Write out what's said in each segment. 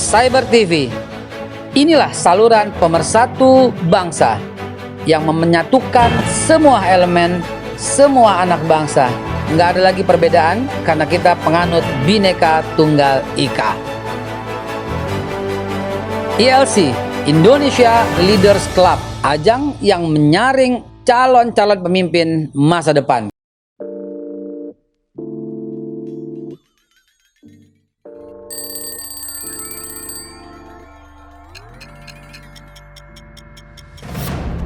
Cyber TV. Inilah saluran pemersatu bangsa yang menyatukan semua elemen, semua anak bangsa. Nggak ada lagi perbedaan karena kita penganut Bhinneka Tunggal Ika. ILC, Indonesia Leaders Club, ajang yang menyaring calon-calon pemimpin masa depan.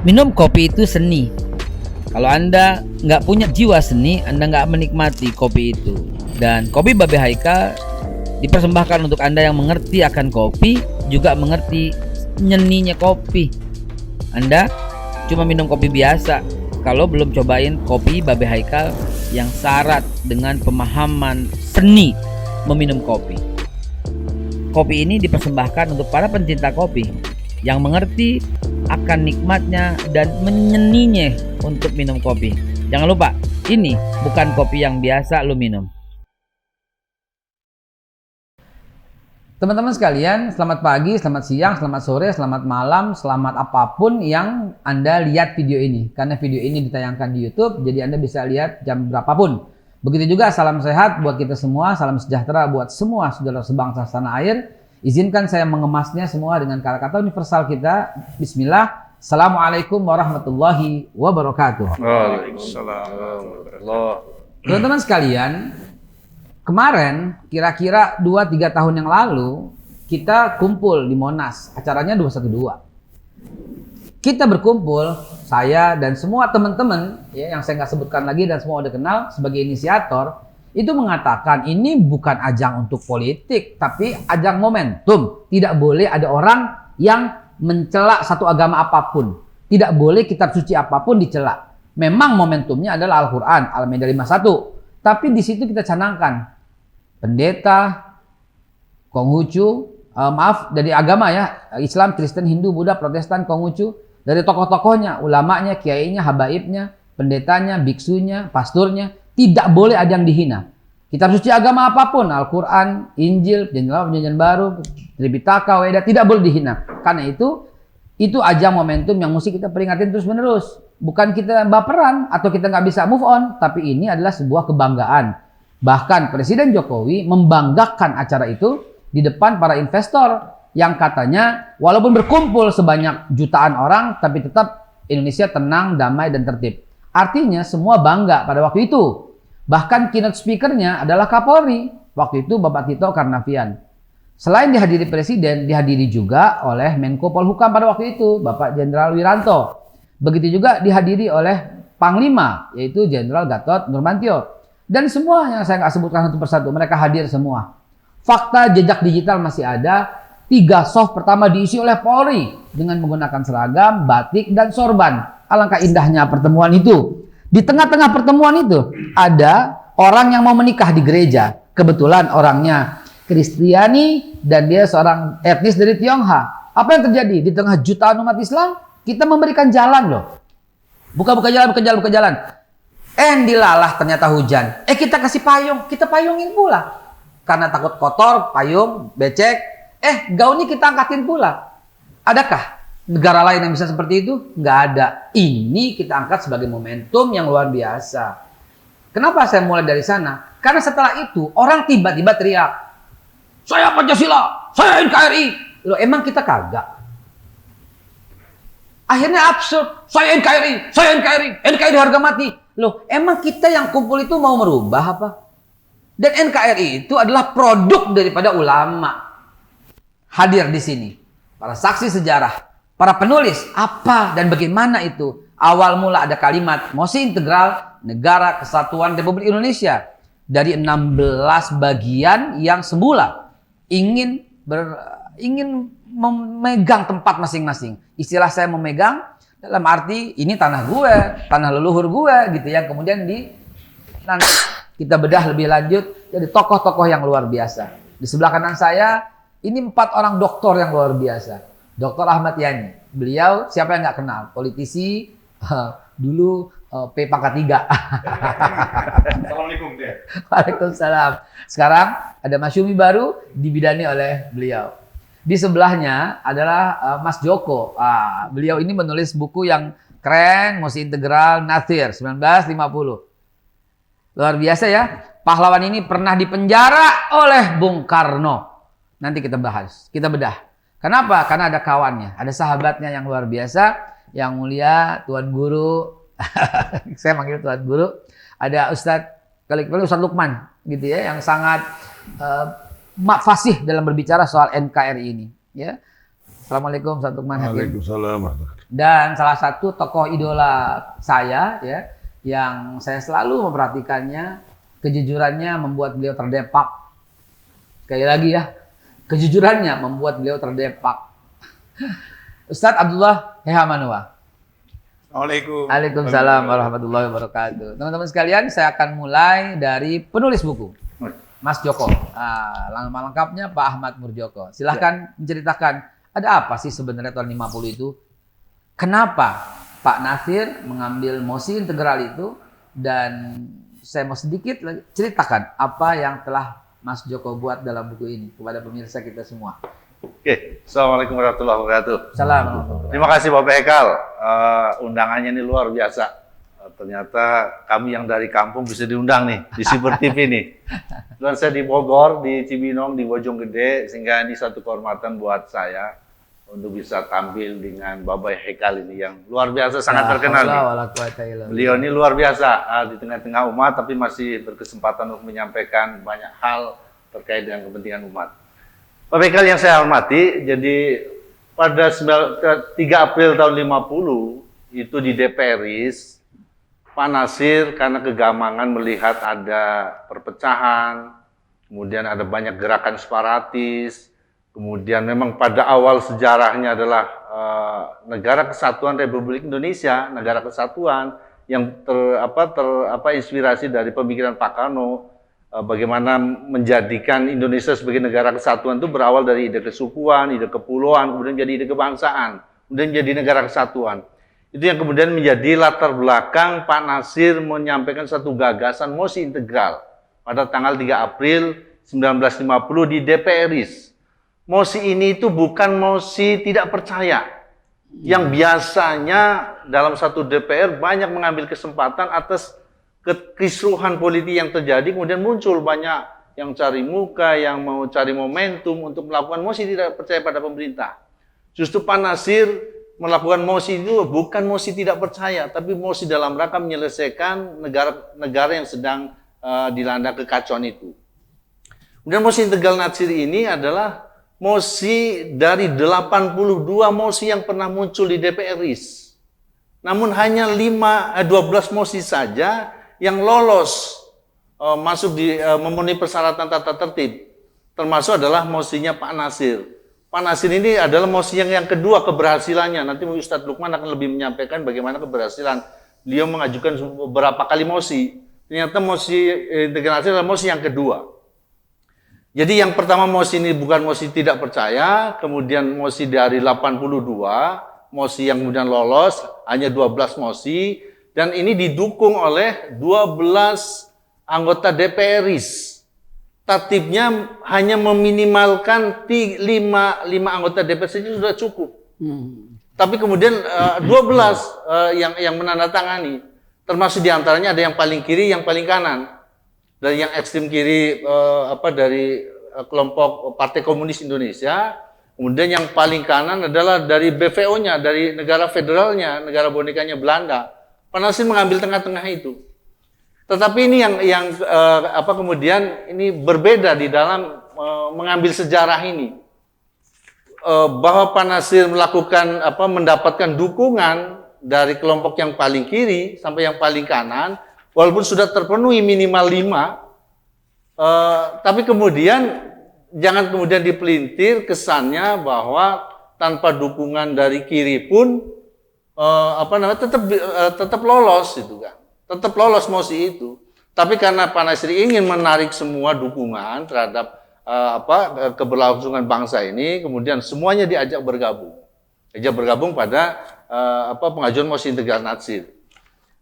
Minum kopi itu seni. Kalau Anda nggak punya jiwa seni, Anda nggak menikmati kopi itu. Dan kopi Babe Haikal dipersembahkan untuk Anda yang mengerti akan kopi, juga mengerti nyeninya kopi. Anda cuma minum kopi biasa kalau belum cobain kopi Babe Haikal yang syarat dengan pemahaman seni meminum kopi. Kopi ini dipersembahkan untuk para pencinta kopi yang mengerti akan nikmatnya dan menyeninya untuk minum kopi. Jangan lupa, ini bukan kopi yang biasa lo minum. Teman-teman sekalian, selamat pagi, selamat siang, selamat sore, selamat malam, selamat apapun yang Anda lihat video ini. Karena video ini ditayangkan di YouTube, jadi Anda bisa lihat jam berapapun. Begitu juga salam sehat buat kita semua, salam sejahtera buat semua saudara sebangsa tanah air. Izinkan saya mengemasnya semua dengan kata-kata universal kita. Bismillah. Assalamualaikum warahmatullahi wabarakatuh. Waalaikumsalam warahmatullahi. Teman-teman sekalian, kemarin kira-kira 2-3 tahun yang lalu kita kumpul di Monas. Acaranya 212. Kita berkumpul, saya dan semua teman-teman ya, yang saya nggak sebutkan lagi dan semua udah kenal sebagai inisiator, itu mengatakan ini bukan ajang untuk politik, tapi ajang momentum. Tidak boleh ada orang yang mencela satu agama apapun. Tidak boleh kitab suci apapun dicela. Memang momentumnya adalah Al-Quran, Al-Maidah 51. Tapi di situ kita canangkan pendeta, Konghucu, dari agama ya, Islam, Kristen, Hindu, Buddha, Protestan, Konghucu, dari tokoh-tokohnya, ulamanya, kiainya, habaibnya, pendetanya, biksunya, pasturnya, tidak boleh ada yang dihina. Kitab suci agama apapun, Al-Quran, Injil, Perjanjian Baru, Tripitaka, Weda, tidak boleh dihina. Karena itu ajang momentum yang mesti kita peringatin terus-menerus. Bukan kita baperan atau kita nggak bisa move on, tapi ini adalah sebuah kebanggaan. Bahkan Presiden Jokowi membanggakan acara itu di depan para investor yang katanya walaupun berkumpul sebanyak jutaan orang, tapi tetap Indonesia tenang, damai, dan tertib. Artinya semua bangga pada waktu itu. Bahkan keynote speakernya adalah Kapolri. Waktu itu Bapak Tito Karnavian. Selain dihadiri Presiden, dihadiri juga oleh Menko Polhukam pada waktu itu, Bapak Jenderal Wiranto. Begitu juga dihadiri oleh Panglima, yaitu Jenderal Gatot Nurmantio. Dan semua yang saya nggak sebutkan satu persatu, mereka hadir semua. Fakta jejak digital masih ada. 3 soft pertama diisi oleh Polri dengan menggunakan seragam, batik, dan sorban. Alangkah indahnya pertemuan itu. Di tengah-tengah pertemuan itu ada orang yang mau menikah di gereja. Kebetulan orangnya Kristiani dan dia seorang etnis dari Tionghoa. Apa yang terjadi? Di tengah jutaan umat Islam, kita memberikan jalan loh. Buka jalan. Dilalah ternyata hujan. Kita kasih payung, kita payungin pula. Karena takut kotor, payung, becek. Gaunnya kita angkatin pula. Adakah negara lain yang bisa seperti itu? Nggak ada. Ini kita angkat sebagai momentum yang luar biasa. Kenapa saya mulai dari sana? Karena setelah itu orang tiba-tiba teriak, saya Pancasila, saya NKRI. Loh, emang kita kagak? Akhirnya absurd. Saya NKRI, NKRI harga mati. Loh, emang kita yang kumpul itu mau merubah apa? Dan NKRI itu adalah produk daripada ulama. Hadir di sini para saksi sejarah, para penulis apa dan bagaimana itu. Awal mula ada kalimat mosi integral Negara Kesatuan Republik Indonesia dari 16 bagian yang semula ingin memegang tempat masing-masing. Istilah saya memegang dalam arti ini tanah gue, tanah leluhur gue gitu ya. Kemudian nanti kita bedah lebih lanjut jadi tokoh-tokoh yang luar biasa. Di sebelah kanan saya ini 4 orang doktor yang luar biasa. Dr. Ahmad Yani. Beliau siapa yang nggak kenal? Politisi, dulu P pangkat 3. Assalamualaikum dia. Waalaikumsalam. Sekarang ada Masyumi baru dibidani oleh beliau. Di sebelahnya adalah Mas Joko. Beliau ini menulis buku yang keren, Mosi Integral Natsir 1950. Luar biasa ya. Pahlawan ini pernah dipenjara oleh Bung Karno. Nanti kita bahas, kita bedah. Kenapa? Karena ada kawannya, ada sahabatnya yang luar biasa, yang mulia, Tuan Guru. Saya manggil Tuan Guru. Ada kali Ustadz Lukman, gitu ya, yang sangat fasih dalam berbicara soal NKRI ini. Ya. Assalamualaikum Ustadz Lukman Hakim. Waalaikumsalam. Dan salah satu tokoh idola saya, ya, yang saya selalu memperhatikannya, kejujurannya membuat beliau terdepak. Sekali lagi ya, kejujurannya membuat beliau terdepak. Ustadz Abdullah Hehamanua. Assalamualaikum. Waalaikumsalam warahmatullahi wabarakatuh. Teman-teman sekalian, saya akan mulai dari penulis buku, Mas Joko. Nama lengkapnya Pak Ahmad Murjoko. Silahkan menceritakan, ada apa sih sebenarnya tahun 50 itu? Kenapa Pak Natsir mengambil Mosi Integral itu? Dan saya mau sedikit ceritakan apa yang telah Mas Joko buat dalam buku ini kepada pemirsa kita semua. Oke, Assalamualaikum warahmatullahi wabarakatuh. Assalamualaikum. Terima kasih Bapak Hekal. Undangannya ini luar biasa. Ternyata kami yang dari kampung bisa diundang nih di Super TV nih. Dan saya di Bogor, di Cibinong, di Bojonggede, sehingga ini satu kehormatan buat saya untuk bisa tampil dengan Bapak Hekal ini yang luar biasa, sangat terkenal nih. Beliau ini luar biasa di tengah-tengah umat, tapi masih berkesempatan untuk menyampaikan banyak hal terkait dengan kepentingan umat. Bapak Hekal yang saya hormati, jadi pada 3 April tahun 50 itu di DPRIS, Pak Natsir karena kegamangan melihat ada perpecahan, kemudian ada banyak gerakan separatis, kemudian memang pada awal sejarahnya adalah Negara Kesatuan Republik Indonesia, negara kesatuan yang inspirasi dari pemikiran Pak Karno. Bagaimana menjadikan Indonesia sebagai negara kesatuan itu berawal dari ide kesukuan, ide kepulauan, kemudian jadi ide kebangsaan, kemudian jadi negara kesatuan. Itu yang kemudian menjadi latar belakang Pak Natsir menyampaikan satu gagasan Mosi Integral pada tanggal 3 April 1950 di DPRIS. Mosi ini itu bukan mosi tidak percaya, yang biasanya dalam satu DPR banyak mengambil kesempatan atas kekisruhan politik yang terjadi, kemudian muncul banyak yang cari muka, yang mau cari momentum untuk melakukan mosi tidak percaya pada pemerintah. Justru Pak Natsir melakukan mosi itu bukan mosi tidak percaya, tapi mosi dalam rangka menyelesaikan negara yang sedang dilanda kekacauan itu. Kemudian Mosi Integral Natsir ini adalah mosi dari 82 mosi yang pernah muncul di DPRIS. Namun hanya 12 mosi saja yang lolos masuk di memenuhi persyaratan tata tertib, termasuk adalah mosinya Pak Natsir. Pak Natsir ini adalah mosi yang kedua keberhasilannya. Nanti Ustadz Lukman akan lebih menyampaikan bagaimana keberhasilan beliau mengajukan beberapa kali mosi. Ternyata Mosi Integral Natsir adalah mosi yang kedua. Jadi yang pertama mosi ini bukan mosi tidak percaya, kemudian mosi dari 82, mosi yang kemudian lolos hanya 12 mosi. Dan ini didukung oleh 12 anggota DPRIS. Tatibnya hanya meminimalkan 5 anggota DPR saja sudah cukup. Tapi kemudian 12 yang menandatangani. Termasuk diantaranya ada yang paling kiri, yang paling kanan. Dari yang ekstrem kiri dari kelompok Partai Komunis Indonesia. Kemudian yang paling kanan adalah dari BVO-nya, dari negara federalnya, negara bonekanya Belanda. Pak Natsir mengambil tengah-tengah itu. Tetapi ini yang kemudian ini berbeda di dalam mengambil sejarah ini. Bahwa Pak Natsir mendapatkan dukungan dari kelompok yang paling kiri sampai yang paling kanan, walaupun sudah terpenuhi minimal 5, tapi kemudian jangan kemudian dipelintir kesannya bahwa tanpa dukungan dari kiri pun tetap lolos itu kan, tetap lolos mosi itu. Tapi karena Pak Natsir ingin menarik semua dukungan terhadap keberlangsungan bangsa ini, kemudian semuanya diajak bergabung pada pengajuan Mosi Integral Natsir.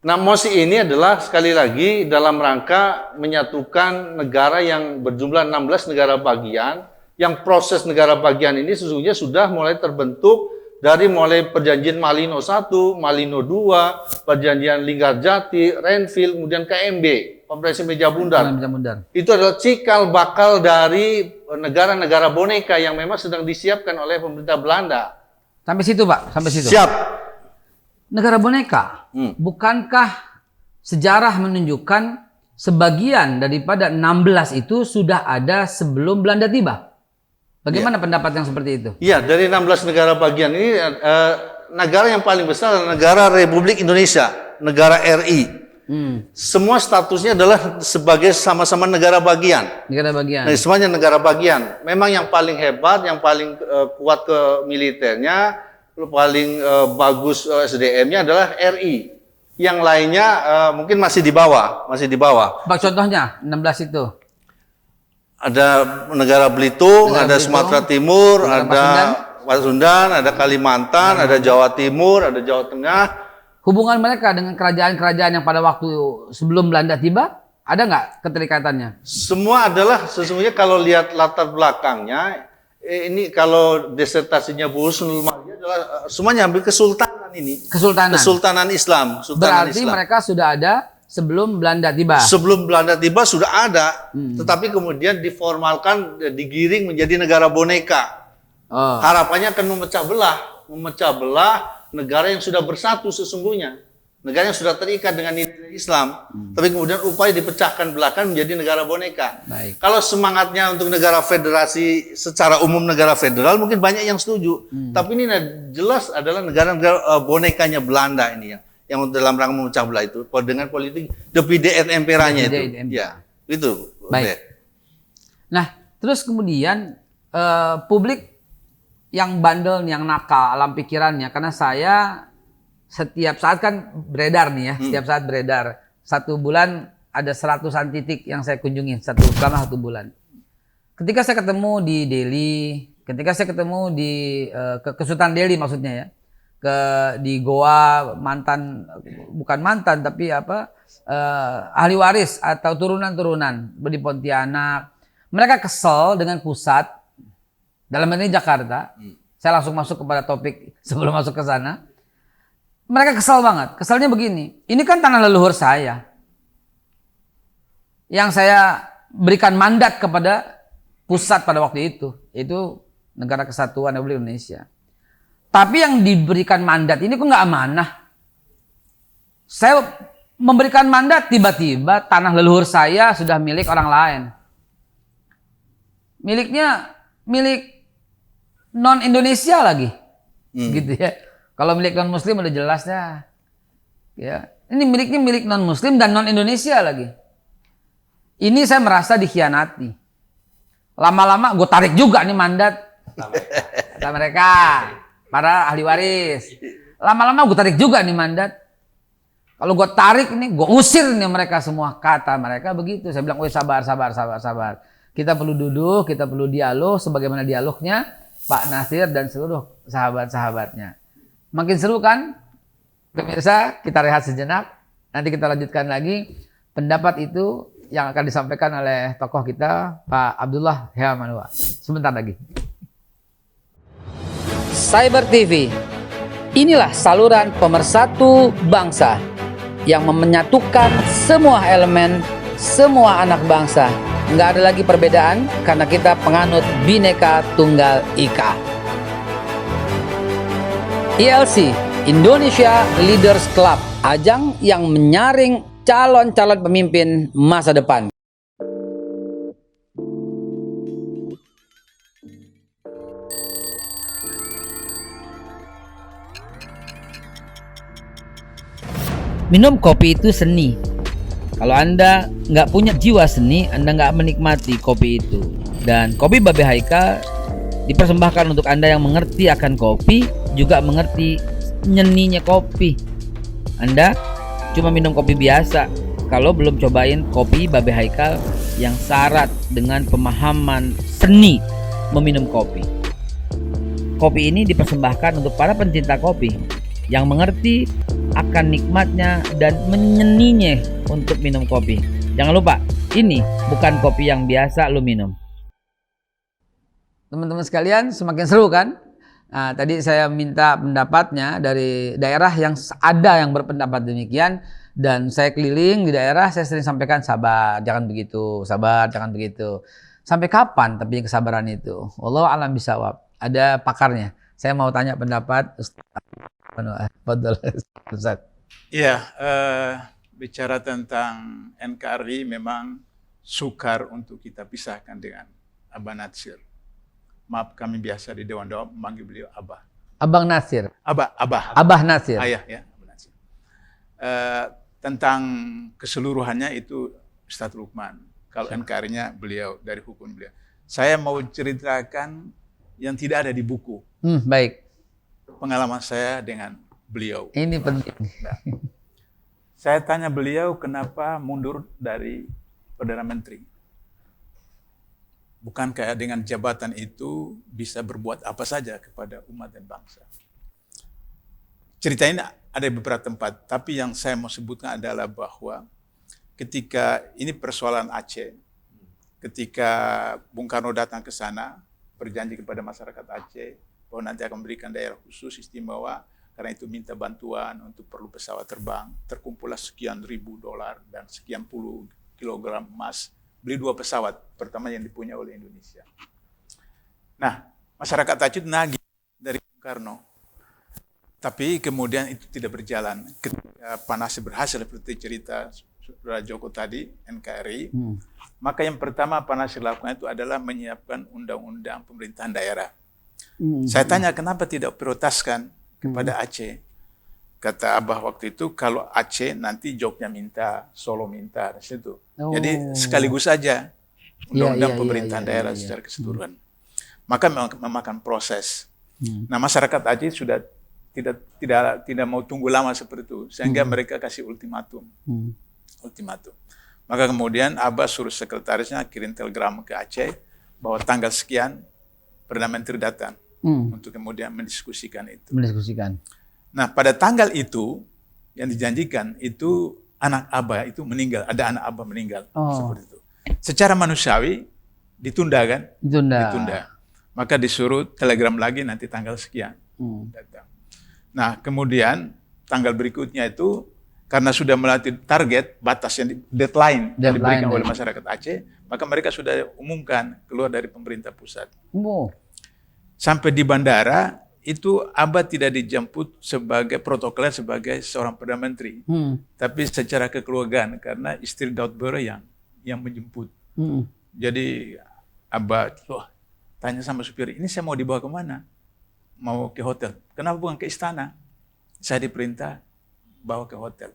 Nah, mosi ini adalah sekali lagi dalam rangka menyatukan negara yang berjumlah 16 negara bagian Yang proses negara bagian ini sesungguhnya sudah mulai terbentuk dari mulai perjanjian Malino I, Malino II, perjanjian Linggarjati, Renville, kemudian KMB, Konferensi Meja Bundar. Itu adalah cikal bakal dari negara-negara boneka yang memang sedang disiapkan oleh pemerintah Belanda. Sampai situ Pak, sampai situ. Siap. Negara boneka, bukankah sejarah menunjukkan sebagian daripada 16 itu sudah ada sebelum Belanda tiba? Bagaimana pendapat yang seperti itu? Iya, dari 16 negara bagian ini, negara yang paling besar adalah negara Republik Indonesia, negara RI. Semua statusnya adalah sebagai sama-sama negara bagian. Negara bagian. Nah, semuanya negara bagian. Memang yang paling hebat, yang paling kuat ke militernya, paling bagus SDM-nya adalah RI. Yang lainnya mungkin masih di bawah, Pak, contohnya 16 itu. Ada negara Belitung, ada Sumatera Timur, ada Pasundan, ada Kalimantan, ada Jawa Timur, ada Jawa Tengah. Hubungan mereka dengan kerajaan-kerajaan yang pada waktu sebelum Belanda tiba, ada nggak keterikatannya? Semua adalah sesungguhnya kalau lihat latar belakangnya, ini kalau disertasinya Bu Husnul Maria adalah semuanya hampir kesultanan ini. Kesultanan Islam. Berarti mereka sudah ada sebelum Belanda tiba. Sebelum Belanda tiba sudah ada, tetapi kemudian diformalkan, digiring menjadi negara boneka. Harapannya akan memecah belah negara yang sudah bersatu sesungguhnya, negara yang sudah terikat dengan nilai Islam, tapi kemudian upaya dipecahkan belahkan menjadi negara boneka. Baik. Kalau semangatnya untuk negara federasi secara umum negara federal mungkin banyak yang setuju, tapi ini jelas adalah negara-negara bonekanya Belanda ini yang dalam rangka memecah belah itu dengan politik divide et impera-nya itu. Ya, itu. Baik. Nah, terus kemudian publik yang bandel, yang nakal alam pikirannya, karena saya setiap saat kan beredar nih ya, setiap saat beredar. 1 bulan ada 100-an titik yang saya kunjungi selama 1 bulan. Ketika saya ketemu di Delhi, ketika saya ketemu di ke Sultan Delhi maksudnya ya, di Goa, bukan mantan tapi ahli waris atau turunan-turunan di Pontianak, mereka kesel dengan pusat dalam ini Jakarta. Saya langsung masuk kepada topik sebelum masuk ke sana. Mereka kesel banget. Keselnya begini, ini kan tanah leluhur saya yang saya berikan mandat kepada pusat pada waktu itu, yaitu Negara Kesatuan Republik Indonesia. Tapi yang diberikan mandat ini kok nggak amanah. Saya memberikan mandat, tiba-tiba tanah leluhur saya sudah milik orang lain. Milik non-Indonesia lagi. Gitu ya. Kalau milik non-Muslim udah jelas dah. Ya. Ini miliknya milik non-Muslim dan non-Indonesia lagi. Ini saya merasa dikhianati. Lama-lama gue tarik juga nih mandat. Kata mereka, para ahli waris. Lama-lama gue tarik juga nih mandat. Kalau gue tarik nih, gue usir nih mereka semua. Kata mereka begitu. Saya bilang, sabar. Kita perlu duduk, kita perlu dialog. Sebagaimana dialognya Pak Nasir dan seluruh sahabat-sahabatnya. Makin seru kan? Pemirsa, kita rehat sejenak. Nanti kita lanjutkan lagi. Pendapat itu yang akan disampaikan oleh tokoh kita, Pak Abdullah Heamanua. Sebentar lagi. Cyber TV. Inilah saluran pemersatu bangsa yang menyatukan semua elemen, semua anak bangsa. Nggak ada lagi perbedaan karena kita penganut Bhinneka Tunggal Ika. ILC, Indonesia Leaders Club, ajang yang menyaring calon-calon pemimpin masa depan. Minum kopi itu seni. Kalau Anda nggak punya jiwa seni, Anda nggak menikmati kopi itu. Dan kopi Babe Haikal dipersembahkan untuk Anda yang mengerti akan kopi, juga mengerti nyeninya kopi. Anda cuma minum kopi biasa kalau belum cobain kopi Babe Haikal yang syarat dengan pemahaman seni meminum kopi. Kopi ini dipersembahkan untuk para pencinta kopi yang mengerti akan nikmatnya dan menyeninya untuk minum kopi. Jangan lupa, ini bukan kopi yang biasa lo minum. teman-teman sekalian, semakin seru kan? Nah, tadi saya minta pendapatnya dari daerah yang ada yang berpendapat demikian, dan saya keliling di daerah, saya sering sampaikan sabar, jangan begitu, sabar, jangan begitu. Sampai kapan tapi kesabaran itu? Wallahu a'lam bishawab. Ada pakarnya. Saya mau tanya pendapat Ustaz. Ustaz. Iya, bicara tentang NKRI memang sukar untuk kita pisahkan dengan Abah Natsir. Maaf, kami biasa di Dewan Dakwah memanggil beliau Abah. Abang Nasir. Abah Nasir. Ayah ya, Abah Natsir. Tentang keseluruhannya itu Ustadz Lukman. Kalau NKRI-nya beliau, dari hukum beliau. Saya mau ceritakan yang tidak ada di buku. Baik. Pengalaman saya dengan beliau. Ini penting. Nah, saya tanya beliau kenapa mundur dari Perdana Menteri. Bukankah dengan jabatan itu bisa berbuat apa saja kepada umat dan bangsa? Cerita ini ada di beberapa tempat, tapi yang saya mau sebutkan adalah bahwa ketika ini persoalan Aceh, ketika Bung Karno datang ke sana, berjanji kepada masyarakat Aceh bahwa nanti akan memberikan daerah khusus istimewa, karena itu minta bantuan untuk perlu pesawat terbang, terkumpullah sekian ribu dolar dan sekian puluh kilogram emas, beli 2 pesawat, pertama yang dipunyai oleh Indonesia. Nah, masyarakat Aceh nagih dari Bung Karno, tapi kemudian itu tidak berjalan. Ketika Panasir berhasil seperti cerita Saudara Joko tadi, NKRI, maka yang pertama Panasir lakukan itu adalah menyiapkan undang-undang pemerintahan daerah. Saya tanya kenapa tidak prioritaskan kepada Aceh. Kata Abah waktu itu, kalau Aceh nanti Jogja minta, Solo minta, di situ. Jadi sekaligus saja undang-undang pemerintahan daerah secara keseluruhan. Maka memakan proses. Nah, masyarakat Aceh sudah tidak mau tunggu lama seperti itu, sehingga mereka kasih ultimatum. Maka kemudian Abah suruh sekretarisnya kirim telegram ke Aceh bahwa tanggal sekian Perdana Menteri datang untuk kemudian mendiskusikan itu. Nah, pada tanggal itu yang dijanjikan itu anak Abah itu meninggal, ada anak Abah meninggal seperti itu. Secara manusiawi ditunda kan? Ditunda. Maka disuruh telegram lagi nanti tanggal sekian datang. Nah, kemudian tanggal berikutnya itu karena sudah melatih target batas yang deadline yang diberikan oleh masyarakat Aceh, maka mereka sudah umumkan keluar dari pemerintah pusat. Sampai di bandara itu Abah tidak dijemput sebagai protokoler sebagai seorang Perdana Menteri, tapi secara kekeluargaan karena istri Daud Bero yang menjemput. Jadi Abah tanya sama supir, ini saya mau dibawa kemana? Mau ke hotel. Kenapa bukan ke istana? Saya diperintah bawa ke hotel.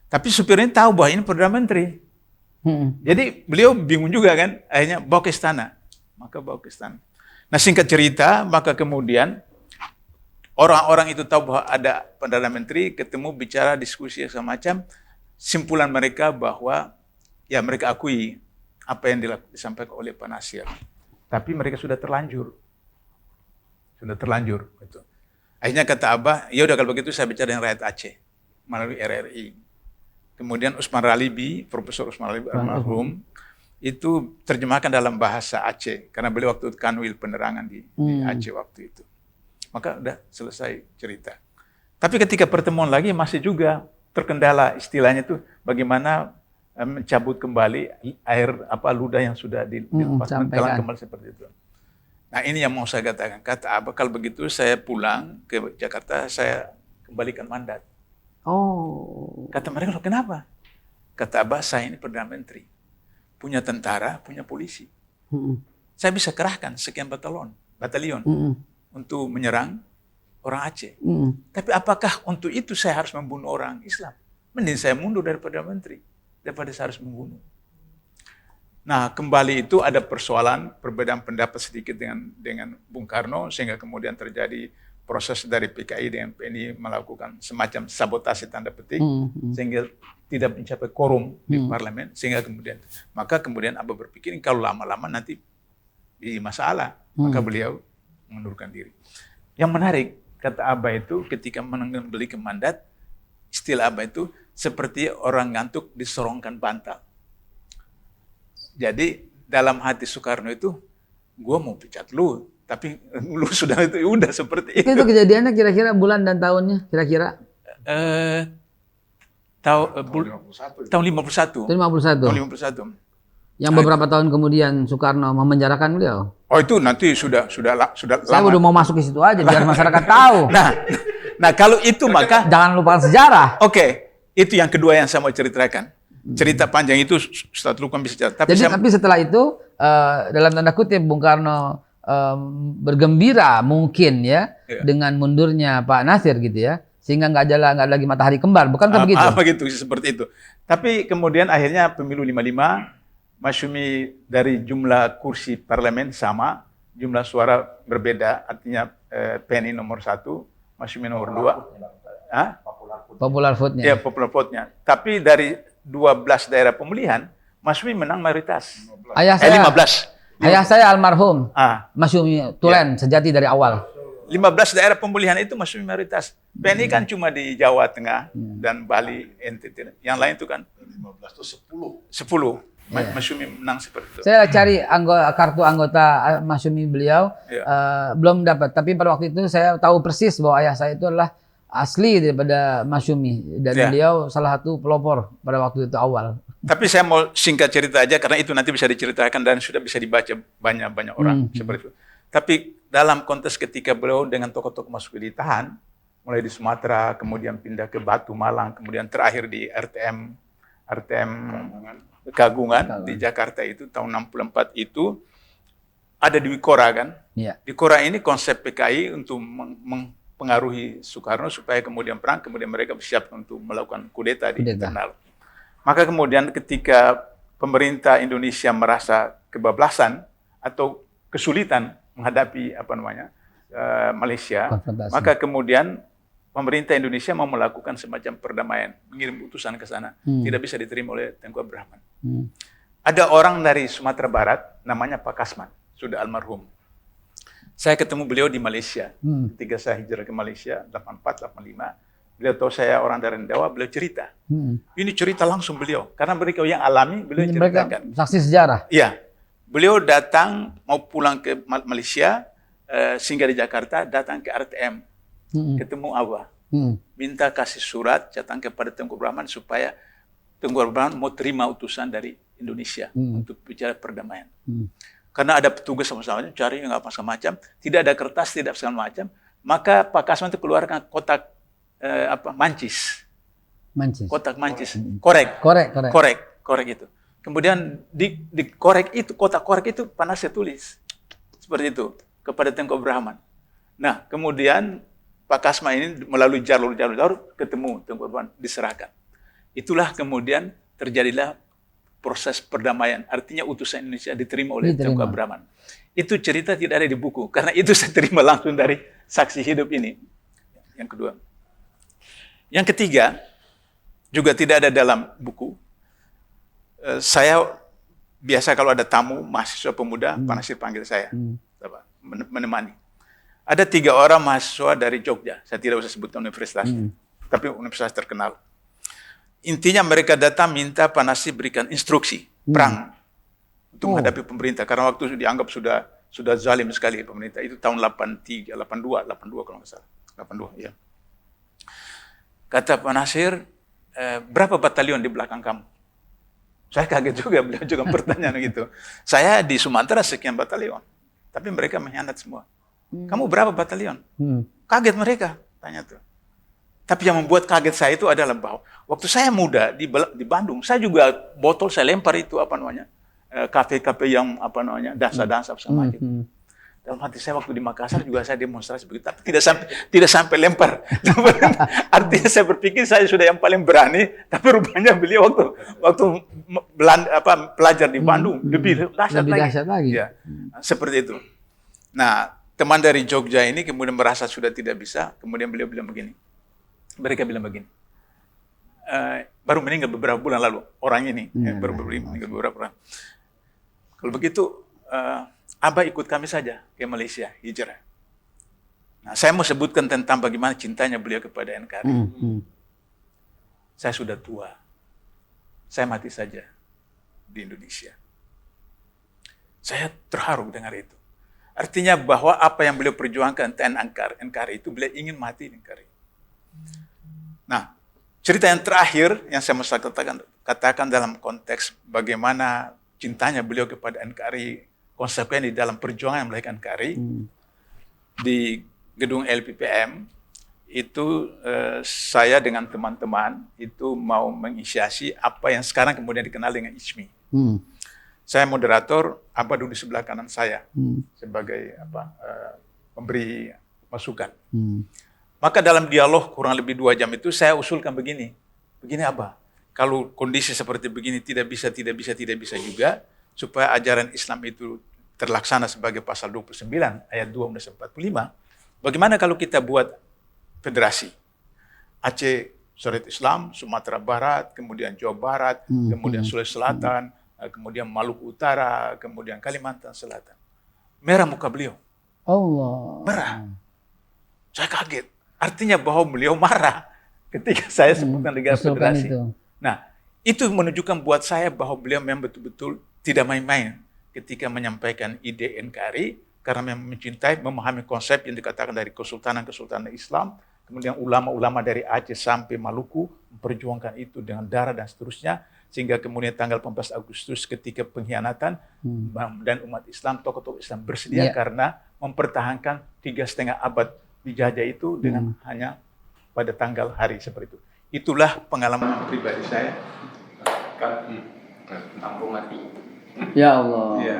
Tapi supirnya tahu bahwa ini Perdana Menteri. Jadi beliau bingung juga kan, akhirnya bawa ke istana. Maka bawa ke istana. Nah, singkat cerita, maka kemudian orang-orang itu tahu bahwa ada Perdana Menteri, ketemu, bicara, diskusi semacam, simpulan mereka bahwa ya mereka akui apa yang disampaikan oleh Pak Nasir. Tapi mereka sudah terlanjur. Gitu. Akhirnya kata Abah, ya udah kalau begitu saya bicara dengan rakyat Aceh melalui RRI. Kemudian Usman Ralibi, Profesor Usman Ralibi almarhum, itu terjemahkan dalam bahasa Aceh karena beliau waktu kanwil penerangan di Aceh waktu itu. Maka udah selesai cerita. Tapi ketika pertemuan lagi masih juga terkendala istilahnya itu bagaimana mencabut kembali air ludah yang sudah dilepaskan kembali seperti itu. Nah, ini yang mau saya katakan. Kata Abah, kalau begitu saya pulang ke Jakarta, saya kembalikan mandat. Kata mereka, kenapa? Kata Abah, saya ini Perdana Menteri. Punya tentara, punya polisi. Saya bisa kerahkan sekian batalion. Untuk menyerang orang Aceh. Tapi apakah untuk itu saya harus membunuh orang Islam? Mending saya mundur dari Perdana Menteri daripada saya harus membunuh. Nah, kembali itu ada persoalan perbedaan pendapat sedikit dengan Bung Karno, sehingga kemudian terjadi proses dari PKI dengan PNI melakukan semacam sabotase tanda petik, sehingga tidak mencapai quorum di parlemen, sehingga kemudian Abah berpikir kalau lama-lama nanti jadi masalah, maka beliau mengundurkan diri. Yang menarik, kata Abah itu ketika membeli mandat, istilah Abah itu seperti orang ngantuk disorongkan bantal. Jadi dalam hati Soekarno itu, gue mau pecat lu, Tapi lu sudah itu udah seperti itu. Itu kejadiannya kira-kira bulan dan tahunnya kira-kira Eh, tahun 51. itu 51. Tahun 51. Yang beberapa tahun kemudian Soekarno memenjarakan beliau. Oh itu nanti sudah Saya lama. udah mau masuk ke situ aja biar masyarakat tahu. Nah kalau itu maka Jangan lupakan sejarah. oke, itu yang kedua yang saya mau ceritakan. Cerita panjang itu Ustaz Lukman bisa cerita. Tapi setelah itu dalam tanda kutip Bung Karno bergembira mungkin ya dengan mundurnya Pak Nasir gitu ya, sehingga nggak lagi matahari kembar, bukankah begitu? Begitu seperti itu. Tapi kemudian akhirnya pemilu 55 Masyumi dari jumlah kursi parlemen sama, jumlah suara berbeda, artinya PNI nomor 1, Masyumi nomor 2. Popular vote-nya. Ya, popular vote-nya. Tapi dari 12 daerah pemilihan, Masyumi menang mayoritas. Ayah saya 15. Ayah saya almarhum Ah, Masyumi Tulen sejati dari awal. 15 daerah pemilihan itu Masyumi mayoritas. PNI kan cuma di Jawa Tengah dan Bali, NTT. Yang lain itu kan 15 itu 10. 10. Masyumi menang seperti itu. Saya cari kartu anggota Masyumi beliau, belum dapat. Tapi pada waktu itu saya tahu persis bahwa ayah saya itu adalah asli daripada Masyumi dan beliau salah satu pelopor pada waktu itu awal. Tapi saya mau singkat cerita aja karena itu nanti bisa diceritakan dan sudah bisa dibaca banyak orang seperti itu. Tapi dalam konteks ketika beliau dengan tokoh-tokoh Masyumi ditahan, mulai di Sumatera, kemudian pindah ke Batu, Malang, kemudian terakhir di RTM Kagungan di Jakarta itu tahun 64 itu ada di Wikora kan. Iya. Di Wikora ini konsep PKI untuk mempengaruhi Soekarno supaya kemudian perang, kemudian mereka bersiap untuk melakukan kudeta di internal. Maka kemudian ketika pemerintah Indonesia merasa kebablasan atau kesulitan menghadapi Malaysia, maka kemudian pemerintah Indonesia mau melakukan semacam perdamaian, mengirim utusan ke sana. Tidak bisa diterima oleh Tengku Abdul Rahman. Ada orang dari Sumatera Barat, namanya Pak Kasman, sudah almarhum. Saya ketemu beliau di Malaysia. Ketika saya hijrah ke Malaysia, 84, 85. Beliau tahu saya orang dari Jawa, beliau cerita. Ini cerita langsung beliau. Karena mereka yang alami, beliau ceritakan. Saksi sejarah? Iya. Beliau datang, mau pulang ke Malaysia, singgah di Jakarta, datang ke RTM. Ketemu Abah. Minta kasih surat, datang kepada Tengku Abdul Rahman supaya Tengku Abdul Rahman mau terima utusan dari Indonesia untuk bicara perdamaian. Karena ada petugas sama-sama cari nggak apa macam, tidak ada kertas, tidak segala macam. Maka Pak Kasman itu keluarkan kotak mancis. Kotak mancis. Korek itu. Kemudian di korek itu, kotak korek itu panas saya tulis seperti itu kepada Tengku Abdul Rahman. Nah, kemudian Pak Kasman ini melalui jalur ketemu Tengku Abdul Rahman, diserahkan. Itulah kemudian terjadilah proses perdamaian. Artinya utusan Indonesia diterima oleh Tengku Abdul Rahman. Itu cerita tidak ada di buku, karena itu saya terima langsung dari saksi hidup ini. Yang kedua. Yang ketiga, juga tidak ada dalam buku. Saya biasa kalau ada tamu, mahasiswa pemuda, Pak Nasir panggil saya. Menemani. Ada 3 orang mahasiswa dari Jogja. Saya tidak usah sebutkan universitasnya. Tapi universitas terkenal. Intinya mereka datang minta Pak Nasir berikan instruksi perang untuk menghadapi pemerintah. Karena waktu itu dianggap sudah zalim sekali pemerintah. Itu tahun 82 kalau nggak salah. 82, ya. Kata Pak Nasir, berapa batalion di belakang kamu? Saya kaget juga, beliau juga pertanyaan gitu. Saya di Sumatera sekian batalion. Tapi mereka mengkhianat semua. Kamu berapa batalion? Kaget mereka, tanya tuh. Tapi yang membuat kaget saya itu adalah bahwa waktu saya muda di Bandung, saya juga botol saya lempar itu kafe-kafe yang dansa-dansa sama gitu. Dalam hati saya waktu di Makassar juga saya demonstrasi begitu, tapi tidak sampai lempar. Artinya saya berpikir saya sudah yang paling berani, tapi rupanya beliau waktu pelajar di Bandung lebih dahsyat lagi. Ya, seperti itu. Nah, teman dari Jogja ini kemudian merasa sudah tidak bisa, kemudian beliau bilang begini. Mereka bilang begini. Baru meninggal beberapa bulan lalu orang ini, baru meninggal beberapa bulan. Kalau begitu, Abah ikut kami saja ke Malaysia, hijrah. Nah, saya mau sebutkan tentang bagaimana cintanya beliau kepada NKRI. Saya sudah tua. Saya mati saja di Indonesia. Saya terharu dengar itu. Artinya bahwa apa yang beliau perjuangkan tentang NKRI itu beliau ingin mati di NKRI. Nah, cerita yang terakhir yang saya mesti katakan dalam konteks bagaimana cintanya beliau kepada NKRI, konsekuensi dalam perjuangan melahirkan NKRI, di gedung LPPM, itu saya dengan teman-teman itu mau menginisiasi apa yang sekarang kemudian dikenal dengan ISMI. Saya moderator, Abah duduk di sebelah kanan saya sebagai pemberi masukan. Maka dalam dialog kurang lebih 2 jam itu saya usulkan begini Abah, kalau kondisi seperti begini tidak bisa juga, supaya ajaran Islam itu terlaksana sebagai pasal 29 ayat 2 Undang-Undang 45, bagaimana kalau kita buat federasi Aceh, Syariat Islam, Sumatera Barat, kemudian Jawa Barat, kemudian Sulawesi Selatan, kemudian Maluku Utara, kemudian Kalimantan Selatan. Merah muka beliau. Allah. Merah. Saya kaget. Artinya bahwa beliau marah ketika saya sebutkan negara federasi. Nah, itu menunjukkan buat saya bahwa beliau memang betul-betul tidak main-main ketika menyampaikan ide NKRI, karena memang mencintai, memahami konsep yang dikatakan dari kesultanan Islam, kemudian ulama-ulama dari Aceh sampai Maluku memperjuangkan itu dengan darah dan seterusnya, sehingga kemudian tanggal 15 Agustus ketika pengkhianatan dan umat Islam, tokoh-tokoh Islam bersedia karena mempertahankan 3,5 abad dijajah itu dengan hanya pada tanggal hari seperti itu. Itulah pengalaman pribadi saya. Kampung mati. Ya Allah. Ya,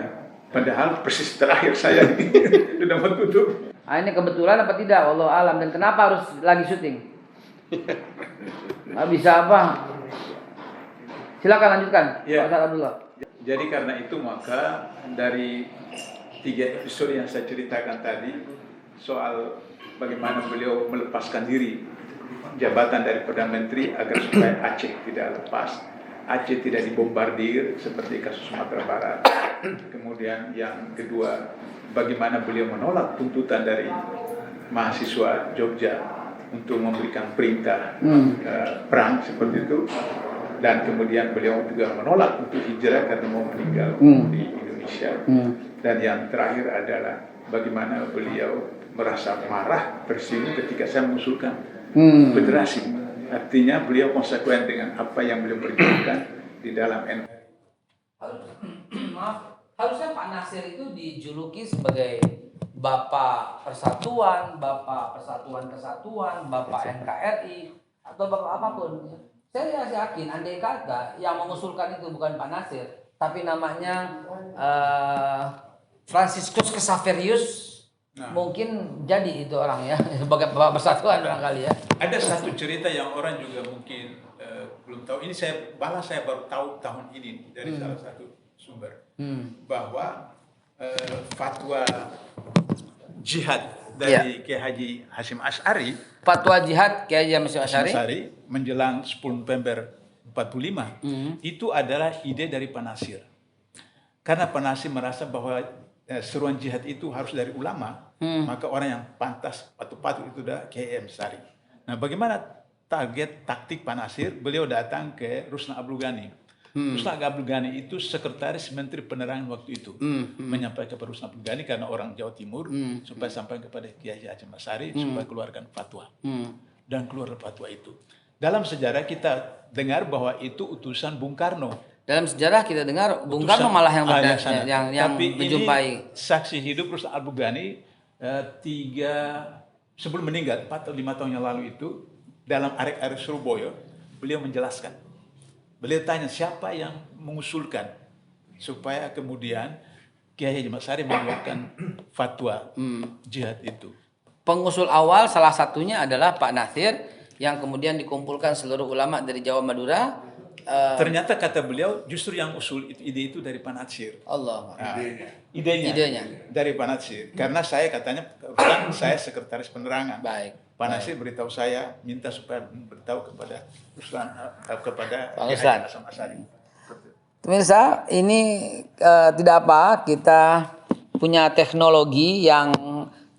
padahal persis terakhir saya sudah mau tutup. Ini kebetulan apa tidak? Wallahu alam. Dan kenapa harus lagi syuting? Bisa apa? Silakan lanjutkan, Ya. Pak Ustaz Abdullah. Jadi karena itu maka dari 3 episode yang saya ceritakan tadi soal bagaimana beliau melepaskan diri jabatan dari Perdana Menteri agar supaya Aceh tidak lepas, Aceh tidak dibombardir seperti kasus Sumatera Barat. Kemudian yang kedua, bagaimana beliau menolak tuntutan dari mahasiswa Jogja untuk memberikan perintah perang seperti itu. Dan kemudian beliau juga menolak untuk hijrah karena mau meninggal di Indonesia. Dan yang terakhir adalah bagaimana beliau merasa marah tersinggung ketika saya mengusulkan federasi. Artinya beliau konsekuen dengan apa yang beliau perjuangkan di dalam NKRI. Maaf, harusnya Pak Nasir itu dijuluki sebagai Bapak Persatuan, Bapak Persatuan Kesatuan, Bapak NKRI, atau Bapak apapun. Saya yakin, andai kata yang mengusulkan itu bukan Pak Nasir, tapi namanya Franciscus Xaverius, mungkin jadi itu orang ya, sebagai Bapak Persatuan barangkali ya. Ada satu cerita yang orang juga mungkin belum tahu. Ini saya baru tahu tahun ini dari salah satu sumber bahwa fatwa jihad dari Kiai Haji Hasyim Asy'ari, fatwa jihad Kiai Haji Hasyim Asy'ari menjelang 10 November 45 itu adalah ide dari Pak Nasir. Karena Pak Nasir merasa bahwa seruan jihad itu harus dari ulama, maka orang yang pantas atau patut itu adalah Kiai Asy'ari. Nah, bagaimana taktik Pak Nasir? Beliau datang ke Ruslan Abdul Ghani. Ruslan Abdul Ghani itu sekretaris Menteri Penerangan waktu itu, menyampaikan kepada Ruslan Abdul Ghani karena orang Jawa Timur, supaya sampai kepada Kiai Hasyim Asy'ari supaya keluarkan fatwa. Dan keluar fatwa itu. Dalam sejarah kita dengar bahwa itu utusan Bung Karno. Dalam sejarah kita dengar Bung Karno malah yang Tapi menjumpai. ini saksi hidup Ruslan Abdul Ghani sebelum meninggal 4 atau 5 tahun yang lalu itu, dalam Arek-Arek Surabaya beliau menjelaskan. Beliau tanya siapa yang mengusulkan supaya kemudian Kiai Hasyim Asy'ari mengeluarkan fatwa jihad itu. Pengusul awal salah satunya adalah Pak Nasir, yang kemudian dikumpulkan seluruh ulama dari Jawa Madura. Ternyata kata beliau justru yang usul ide itu dari Pak Nasir. Allah. Idenya dari Pak Nasir. Karena saya katanya saya sekretaris penerangan. Baik. Pak Nasir beritahu saya, minta supaya beritahu kepada Ruslan, kepada Pak Kiai Ruslan. Hasyim Asy'ari. Pemirsa, ini tidak apa, kita punya teknologi yang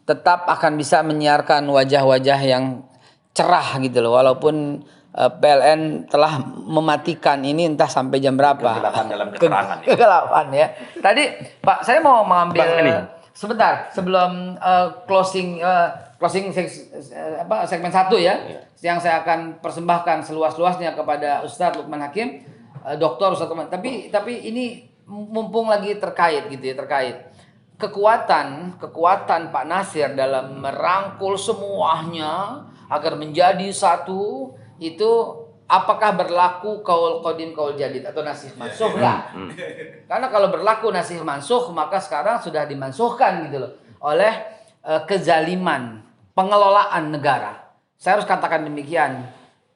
tetap akan bisa menyiarkan wajah-wajah yang cerah gitu loh, walaupun PLN telah mematikan ini entah sampai jam berapa. Kegelapan dalam keterangan. Kegelapan ya. Tadi Pak, saya mau mengambil Sebentar, sebelum segmen 1 ya, yang saya akan persembahkan seluas-luasnya kepada Ustadz Lukman Hakim, Doktor Ustadz Lukman. Tapi ini mumpung lagi terkait gitu ya, terkait kekuatan Pak Nasir dalam merangkul semuanya agar menjadi satu itu. Apakah berlaku kaul qadim kaul jadid atau nasih mansuh enggak? Karena kalau berlaku nasih mansuh maka sekarang sudah dimansuhkan gitu loh oleh kezaliman pengelolaan negara. Saya harus katakan demikian.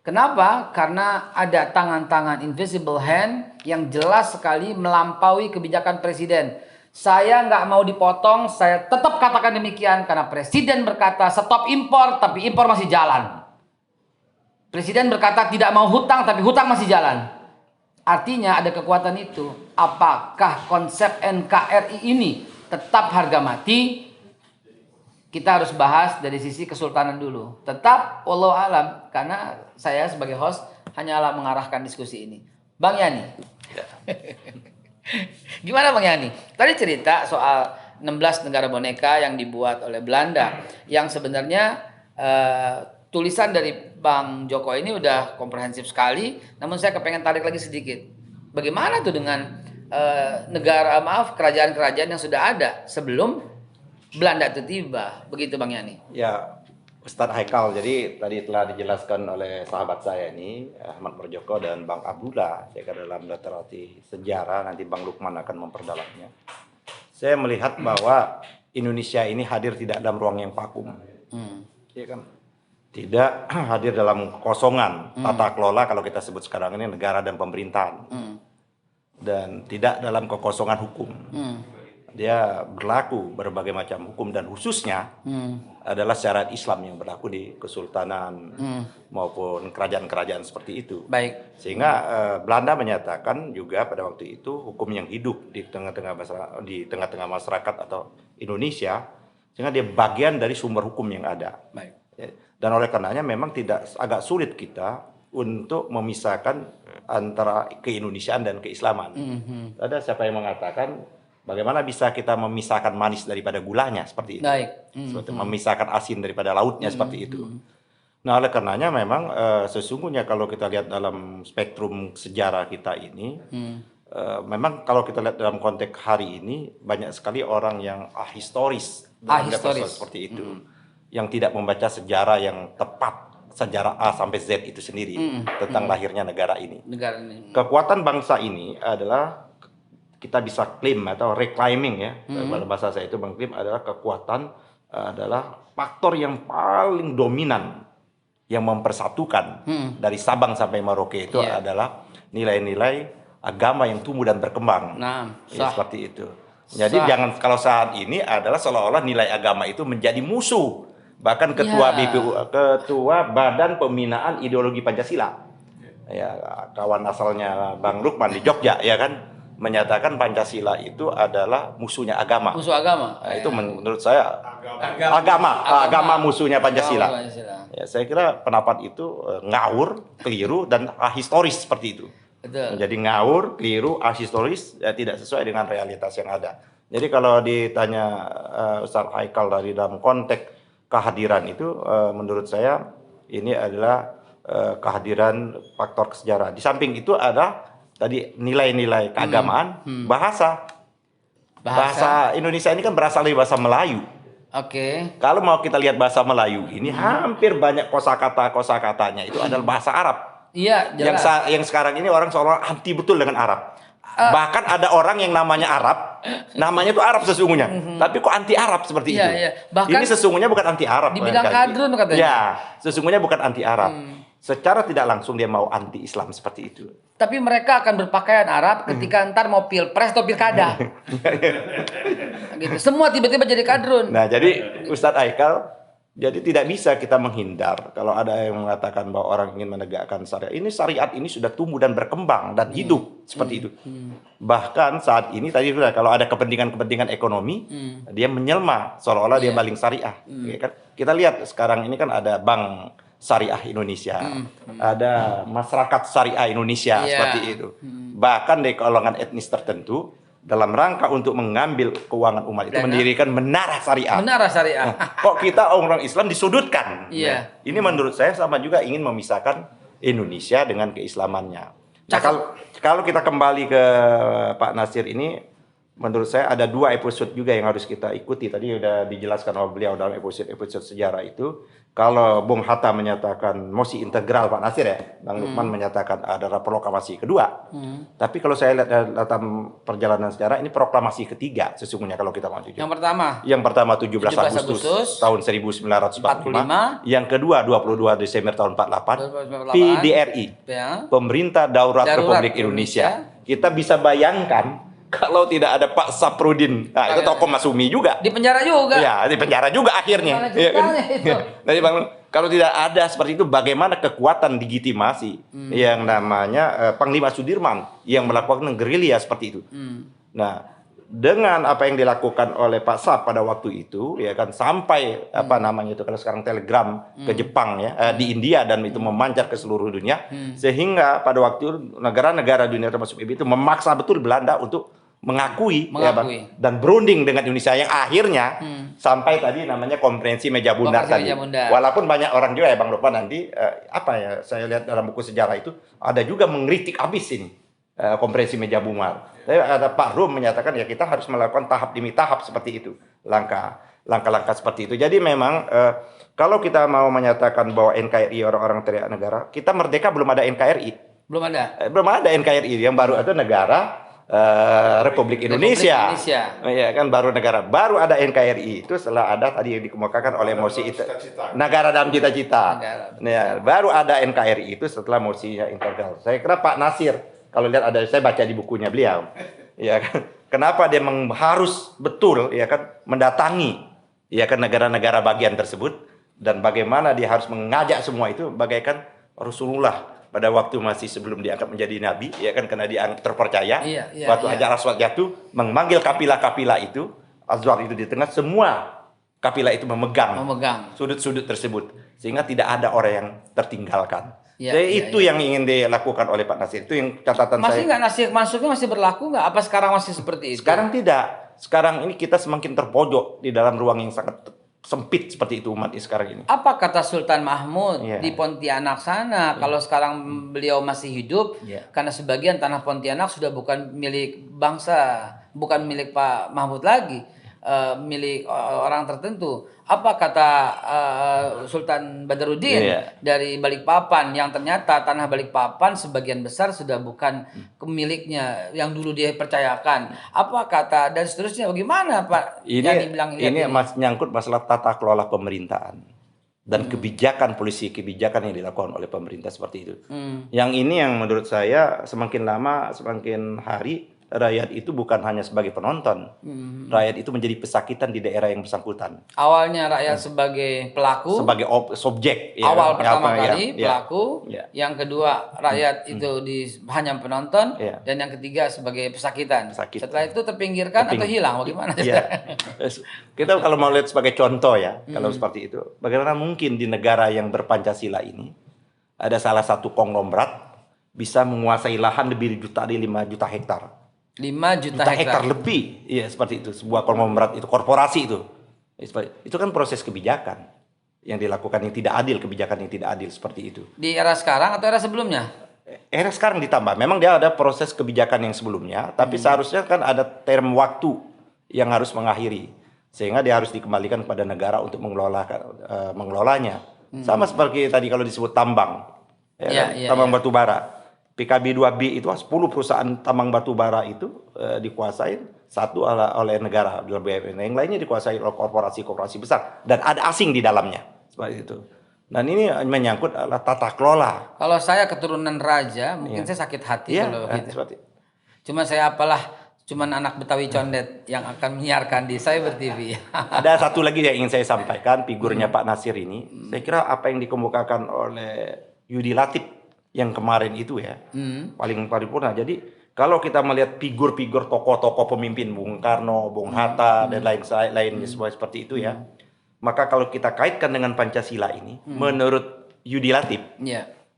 Kenapa? Karena ada tangan-tangan invisible hand yang jelas sekali melampaui kebijakan presiden. Saya nggak mau dipotong, saya tetap katakan demikian karena presiden berkata stop impor tapi impor masih jalan. Presiden berkata tidak mau hutang, tapi hutang masih jalan. Artinya ada kekuatan itu. Apakah konsep NKRI ini tetap harga mati? Kita harus bahas dari sisi kesultanan dulu. Tetap, wallahu alam, karena saya sebagai host hanyalah mengarahkan diskusi ini. Bang Yani. Gimana Bang Yani? Tadi cerita soal 16 negara boneka yang dibuat oleh Belanda. Yang sebenarnya tulisan dari Bang Joko ini udah komprehensif sekali, namun saya kepengen tarik lagi sedikit. Bagaimana tuh dengan kerajaan-kerajaan yang sudah ada sebelum Belanda itu tiba, begitu Bang Yani? Ya, Ustadz Haikal, jadi tadi telah dijelaskan oleh sahabat saya ini, Ahmad Marjoko dan Bang Abdullah, saya kira dalam literasi sejarah, nanti Bang Lukman akan memperdalamnya. Saya melihat bahwa Indonesia ini hadir tidak dalam ruang yang vakum. Ya kan? Tidak hadir dalam kekosongan tata kelola kalau kita sebut sekarang ini negara dan pemerintahan. Dan tidak dalam kekosongan hukum. Dia berlaku berbagai macam hukum dan khususnya adalah syariat Islam yang berlaku di kesultanan maupun kerajaan-kerajaan seperti itu. Baik. Sehingga Belanda menyatakan juga pada waktu itu hukum yang hidup di tengah-tengah masyarakat atau Indonesia, sehingga dia bagian dari sumber hukum yang ada. Baik. Dan oleh karenanya memang agak sulit kita untuk memisahkan antara keindonesiaan dan keislaman. Ada siapa yang mengatakan bagaimana bisa kita memisahkan manis daripada gulanya seperti itu. Baik. Seperti memisahkan asin daripada lautnya seperti itu. Nah, oleh karenanya memang sesungguhnya kalau kita lihat dalam spektrum sejarah kita ini, memang kalau kita lihat dalam konteks hari ini banyak sekali orang yang ahistoris dalam seperti itu. Yang tidak membaca sejarah yang tepat, sejarah A sampai Z itu sendiri tentang lahirnya negara ini. Kekuatan bangsa ini adalah kita bisa klaim atau reclaiming ya, dalam bahasa saya itu mengklaim adalah kekuatan adalah faktor yang paling dominan yang mempersatukan dari Sabang sampai Merauke itu adalah nilai-nilai agama yang tumbuh dan berkembang. Ya, seperti itu. Jadi jangan kalau saat ini adalah seolah-olah nilai agama itu menjadi musuh. Bahkan ketua BPU, ketua Badan Pembinaan Ideologi Pancasila, ya kawan asalnya Bang Lukman di Jogja, ya kan, menyatakan Pancasila itu adalah musuhnya agama. Musuh agama. Nah, itu menurut saya agama musuhnya Pancasila. Ya, saya kira pendapat itu ngawur, keliru dan ahistoris seperti itu. Betul. Jadi ngawur, keliru, ahistoris, ya, tidak sesuai dengan realitas yang ada. Jadi kalau ditanya Ustadz Haikal dari dalam konteks kehadiran itu menurut saya ini adalah kehadiran faktor sejarah. Di samping itu ada tadi nilai-nilai keagamaan, bahasa Indonesia ini kan berasal dari bahasa Melayu. Oke. Kalau mau kita lihat bahasa Melayu ini hampir banyak kosakatanya itu adalah bahasa Arab. Iya, jelas. Yang sekarang ini orang seolah anti betul dengan Arab. Bahkan ada orang yang namanya Arab, namanya itu Arab sesungguhnya, tapi kok anti Arab seperti itu? Iya. Bahkan ini sesungguhnya bukan anti Arab. Dibilang kadrun katanya. Ya, sesungguhnya bukan anti Arab. Secara tidak langsung dia mau anti Islam seperti itu. Tapi mereka akan berpakaian Arab ketika ntar mau pilpres atau pilkada. Gitu. Semua tiba-tiba jadi kadrun. Nah, jadi Ustadz Haikal, jadi tidak bisa kita menghindar kalau ada yang mengatakan bahwa orang ingin menegakkan syariat. Ini syariat ini sudah tumbuh dan berkembang dan hidup seperti itu. Bahkan saat ini tadi sudah kalau ada kepentingan-kepentingan ekonomi, dia menjelma seolah-olah dia baling syariah. Ya kan? Kita lihat sekarang ini kan ada Bank Syariah Indonesia, ada Masyarakat Syariah Indonesia seperti itu. Bahkan di kalangan etnis tertentu dalam rangka untuk mengambil keuangan umat itu Dana. mendirikan menara syariah. Menara syariah. Kok kita orang Islam disudutkan? Iya. Ya. Ini menurut saya sama juga ingin memisahkan Indonesia dengan keislamannya. Nah, kalau kita kembali ke Pak Nasir ini, menurut saya ada 2 episode juga yang harus kita ikuti. Tadi sudah dijelaskan oleh beliau dalam episode sejarah itu. Kalau Bung Hatta menyatakan mosi integral Pak Nasir ya, Bang Lukman menyatakan adalah proklamasi kedua. Tapi kalau saya lihat dalam perjalanan sejarah ini proklamasi ketiga sesungguhnya kalau kita mau jujur. Yang pertama 17 Agustus tahun 1945, yang kedua 22 Desember tahun 48, PDRI, Pemerintah Daurat Republik Indonesia. Kita bisa bayangkan kalau tidak ada Pak Saprudin, nah itu tokoh Masumi juga. Di penjara juga. Ya, di penjara juga akhirnya. Ya, kan? Jadi Bang, kalau tidak ada seperti itu, bagaimana kekuatan legitimasi yang namanya Panglima Sudirman yang melakukan gerilya seperti itu. Nah, dengan apa yang dilakukan oleh Pak Sap pada waktu itu, ya kan sampai apa namanya itu kalau sekarang telegram ke Jepang ya, di India dan itu memancar ke seluruh dunia, sehingga pada waktu itu negara-negara dunia termasuk PBB itu memaksa betul Belanda untuk mengakui. Ya, Bang, dan berunding dengan Indonesia yang akhirnya sampai tadi namanya konferensi meja bundar tadi. Walaupun banyak orang juga ya Bang Lukman nanti apa ya saya lihat dalam buku sejarah itu ada juga mengkritik habis ini konferensi meja bundar. Tapi ada Pak Rum menyatakan ya kita harus melakukan tahap demi tahap seperti itu, langkah-langkah seperti itu. Jadi memang kalau kita mau menyatakan bahwa NKRI orang-orang teriak negara, kita merdeka belum ada NKRI. Belum ada NKRI, yang baru ada negara Republik Indonesia. Ya kan baru negara, baru ada NKRI itu setelah ada tadi yang dikemukakan oleh mosi itu negara dalam cita-cita. Ya, baru ada NKRI itu setelah mosinya integral. Saya kira Pak Nasir kalau lihat ada saya baca di bukunya beliau. Ya kan kenapa dia harus betul ya kan mendatangi ya kan negara-negara bagian tersebut dan bagaimana dia harus mengajak semua itu bagaikan Rasulullah pada waktu masih sebelum diangkat menjadi nabi ya kan karena dia terpercaya waktu Hajar Aswad jatuh memanggil kapilah-kapilah itu Azwar itu di tengah semua kapilah itu memegang sudut-sudut tersebut sehingga tidak ada orang yang tertinggalkan. Jadi itu yang ingin dilakukan oleh Pak Nasir. Itu yang catatan saya. Masuknya masih berlaku nggak? Apa sekarang masih seperti itu? Sekarang tidak. Sekarang ini kita semakin terpojok di dalam ruang yang sangat sempit seperti itu umat sekarang ini. Apa kata Sultan Mahmud di Pontianak sana? Kalau sekarang beliau masih hidup, karena sebagian tanah Pontianak sudah bukan milik bangsa, bukan milik Pak Mahmud lagi, milik orang tertentu. Apa kata Sultan Badaruddin dari Balikpapan yang ternyata tanah Balikpapan sebagian besar sudah bukan miliknya yang dulu dia percayakan. Apa kata dan seterusnya bagaimana Pak? Ini nyangkut masalah tata kelola pemerintahan dan kebijakan kebijakan yang dilakukan oleh pemerintah seperti itu. Yang ini yang menurut saya semakin lama semakin hari rakyat itu bukan hanya sebagai penonton, rakyat itu menjadi pesakitan di daerah yang bersangkutan. Awalnya rakyat sebagai pelaku, sebagai subjek. Awal pertama kali pelaku, yang kedua rakyat itu hanya penonton, dan yang ketiga sebagai pesakitan. Setelah itu terpinggirkan atau hilang, bagaimana? Kita kalau mau lihat sebagai contoh ya, kalau seperti itu, bagaimana mungkin di negara yang berpancasila ini ada salah satu konglomerat bisa menguasai lahan lebih dari 5 juta hektar. 5 juta hektar lebih, ya seperti itu sebuah konglomerat itu korporasi itu kan proses kebijakan yang dilakukan yang tidak adil, kebijakan yang tidak adil seperti itu. Di era sekarang atau era sebelumnya? Era sekarang ditambah, memang dia ada proses kebijakan yang sebelumnya, tapi seharusnya kan ada term waktu yang harus mengakhiri sehingga dia harus dikembalikan kepada negara untuk mengelolanya. Sama seperti tadi kalau disebut tambang, tambang batu bara. PKB 2B itu 10 perusahaan tambang batu bara itu dikuasai satu oleh negara dalam BUMN, yang lainnya dikuasai oleh korporasi besar dan ada asing di dalamnya seperti itu. Dan ini menyangkut adalah tata kelola. Kalau saya keturunan raja, mungkin saya sakit hati kalau gitu. Cuma saya cuman anak Betawi condet yang akan menyiarkan di Cyber TV. Ada satu lagi yang ingin saya sampaikan, figurnya Pak Nasir ini. Saya kira apa yang dikemukakan oleh Yudi Latif yang kemarin itu paling paripurna. Jadi kalau kita melihat figur-figur tokoh-tokoh pemimpin Bung Karno, Bung Hatta dan lainnya semua seperti itu maka kalau kita kaitkan dengan Pancasila ini menurut Yudi Latif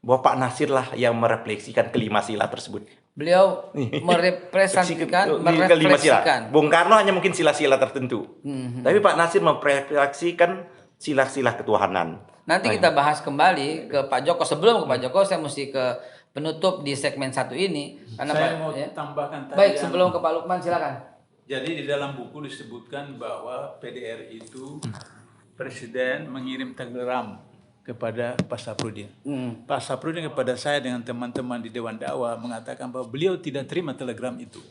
bahwa Pak Nasir lah yang merefleksikan kelima sila tersebut. Beliau merefleksikan. Kelima sila. Bung Karno hanya mungkin sila-sila tertentu. Tapi Pak Nasir merefleksikan sila-sila ketuhanan. Nanti kita bahas kembali ke Pak Joko. Sebelum ke Pak Joko, saya mesti ke penutup di segmen 1 ini. Karena Saya mau tambahkan tadi. Baik, sebelum ke Pak Lukman silakan. Jadi di dalam buku disebutkan bahwa PDRI itu Presiden mengirim telegram kepada Pak Saprudin. Pak Saprudin kepada saya dengan teman-teman di Dewan Dakwah mengatakan bahwa beliau tidak terima telegram itu.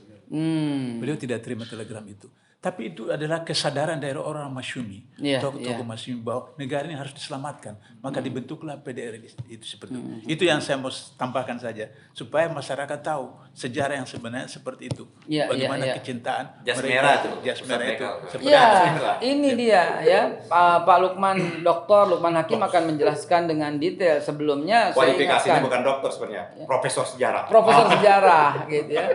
Beliau tidak terima telegram itu. Tapi itu adalah kesadaran dari orang Masyumi, tokoh-tokoh Masyumi, bahwa negara ini harus diselamatkan. Maka dibentuklah PDRI itu seperti itu. Itu yang saya mau tambahkan saja, supaya masyarakat tahu sejarah yang sebenarnya seperti itu. Bagaimana kecintaan Jas mereka, merah itu. jas merah itu. Ini dia ya, Pak Lukman, Dr. Lukman Hakim akan menjelaskan dengan detail. Sebelumnya kualifikasinya bukan dokter sebenarnya, profesor sejarah. Profesor sejarah gitu ya.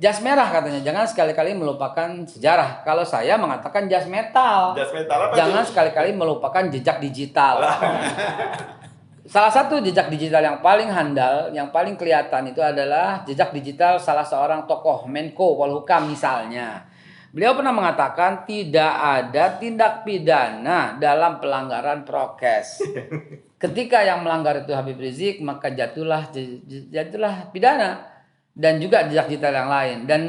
Jas merah katanya, jangan sekali-kali melupakan sejarah. Kalau saya mengatakan jas metal. Jas metal apa jangan itu? sekali-kali melupakan jejak digital. Salah satu jejak digital yang paling handal, yang paling kelihatan itu adalah jejak digital salah seorang tokoh Menko Polhukam misalnya. Beliau pernah mengatakan tidak ada tindak pidana dalam pelanggaran prokes. Ketika yang melanggar itu Habib Rizik, maka jatuhlah pidana. Dan juga jejak digital yang lain. Dan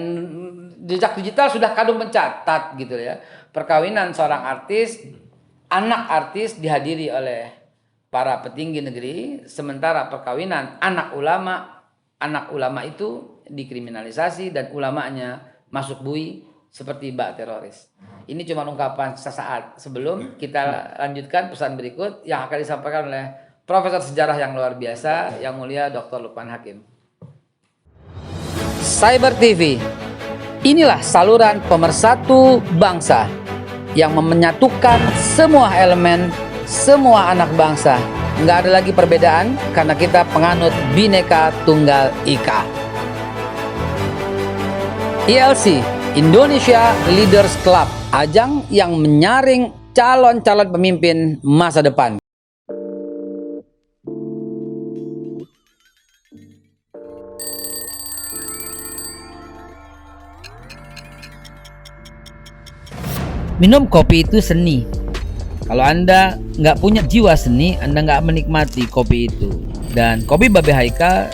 jejak digital sudah kadung mencatat gitu ya. Perkawinan seorang artis, anak artis dihadiri oleh para petinggi negeri, sementara perkawinan anak ulama itu dikriminalisasi dan ulamanya masuk bui seperti bak teroris. Ini cuma ungkapan sesaat sebelum kita lanjutkan pesan berikut yang akan disampaikan oleh Profesor Sejarah yang luar biasa, yang mulia Dr. Lukman Hakim. Cyber TV, inilah saluran pemersatu bangsa yang menyatukan semua elemen, semua anak bangsa. Nggak ada lagi perbedaan karena kita penganut Bhinneka Tunggal Ika. ILC, Indonesia Leaders Club, ajang yang menyaring calon-calon pemimpin masa depan. Minum kopi itu seni. Kalau Anda nggak punya jiwa seni, Anda nggak menikmati kopi itu. Dan kopi Babe Haikal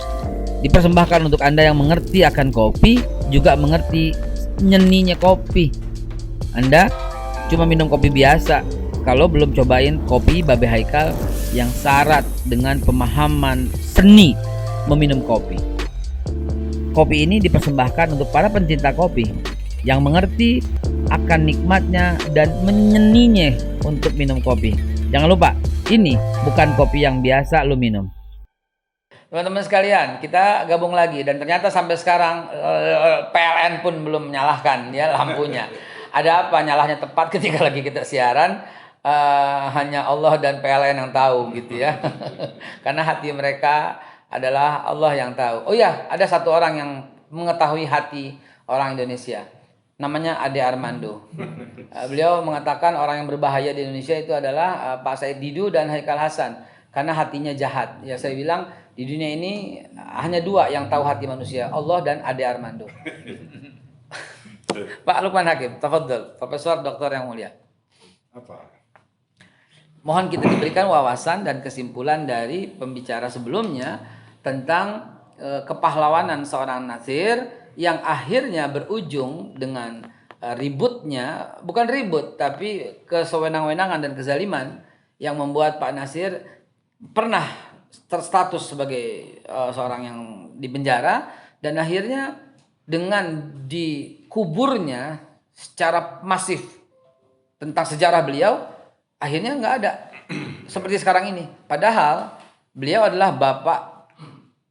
dipersembahkan untuk Anda yang mengerti akan kopi, juga mengerti nyeninya kopi. Anda cuma minum kopi biasa kalau belum cobain kopi Babe Haikal yang syarat dengan pemahaman seni meminum kopi. Kopi ini dipersembahkan untuk para pencinta kopi yang mengerti akan nikmatnya dan menyeninya untuk minum kopi. Jangan lupa, ini bukan kopi yang biasa lu minum. Teman-teman sekalian, kita gabung lagi dan ternyata sampai sekarang PLN pun belum menyalahkan ya lampunya. Ada apa nyalahnya tepat ketika lagi kita siaran? Hanya Allah dan PLN yang tahu gitu ya. Karena hati mereka adalah Allah yang tahu. Oh ya, ada satu orang yang mengetahui hati orang Indonesia. Namanya Ade Armando. Beliau mengatakan orang yang berbahaya di Indonesia itu adalah Pak Said Didu dan Haikal Hasan karena hatinya jahat. Ya saya bilang di dunia ini hanya dua yang tahu hati manusia, Allah dan Ade Armando. Pak Lukman Hakim, tafadhol, Profesor Doktor yang mulia. Apa? Mohon kita diberikan wawasan dan kesimpulan dari pembicara sebelumnya tentang kepahlawanan seorang Nasir yang akhirnya berujung dengan ributnya, bukan ribut tapi kesewenang-wenangan dan kezaliman yang membuat Pak Nasir pernah terstatus sebagai seorang yang dipenjara dan akhirnya dengan dikuburnya secara masif tentang sejarah beliau akhirnya nggak ada seperti sekarang ini. Padahal beliau adalah bapak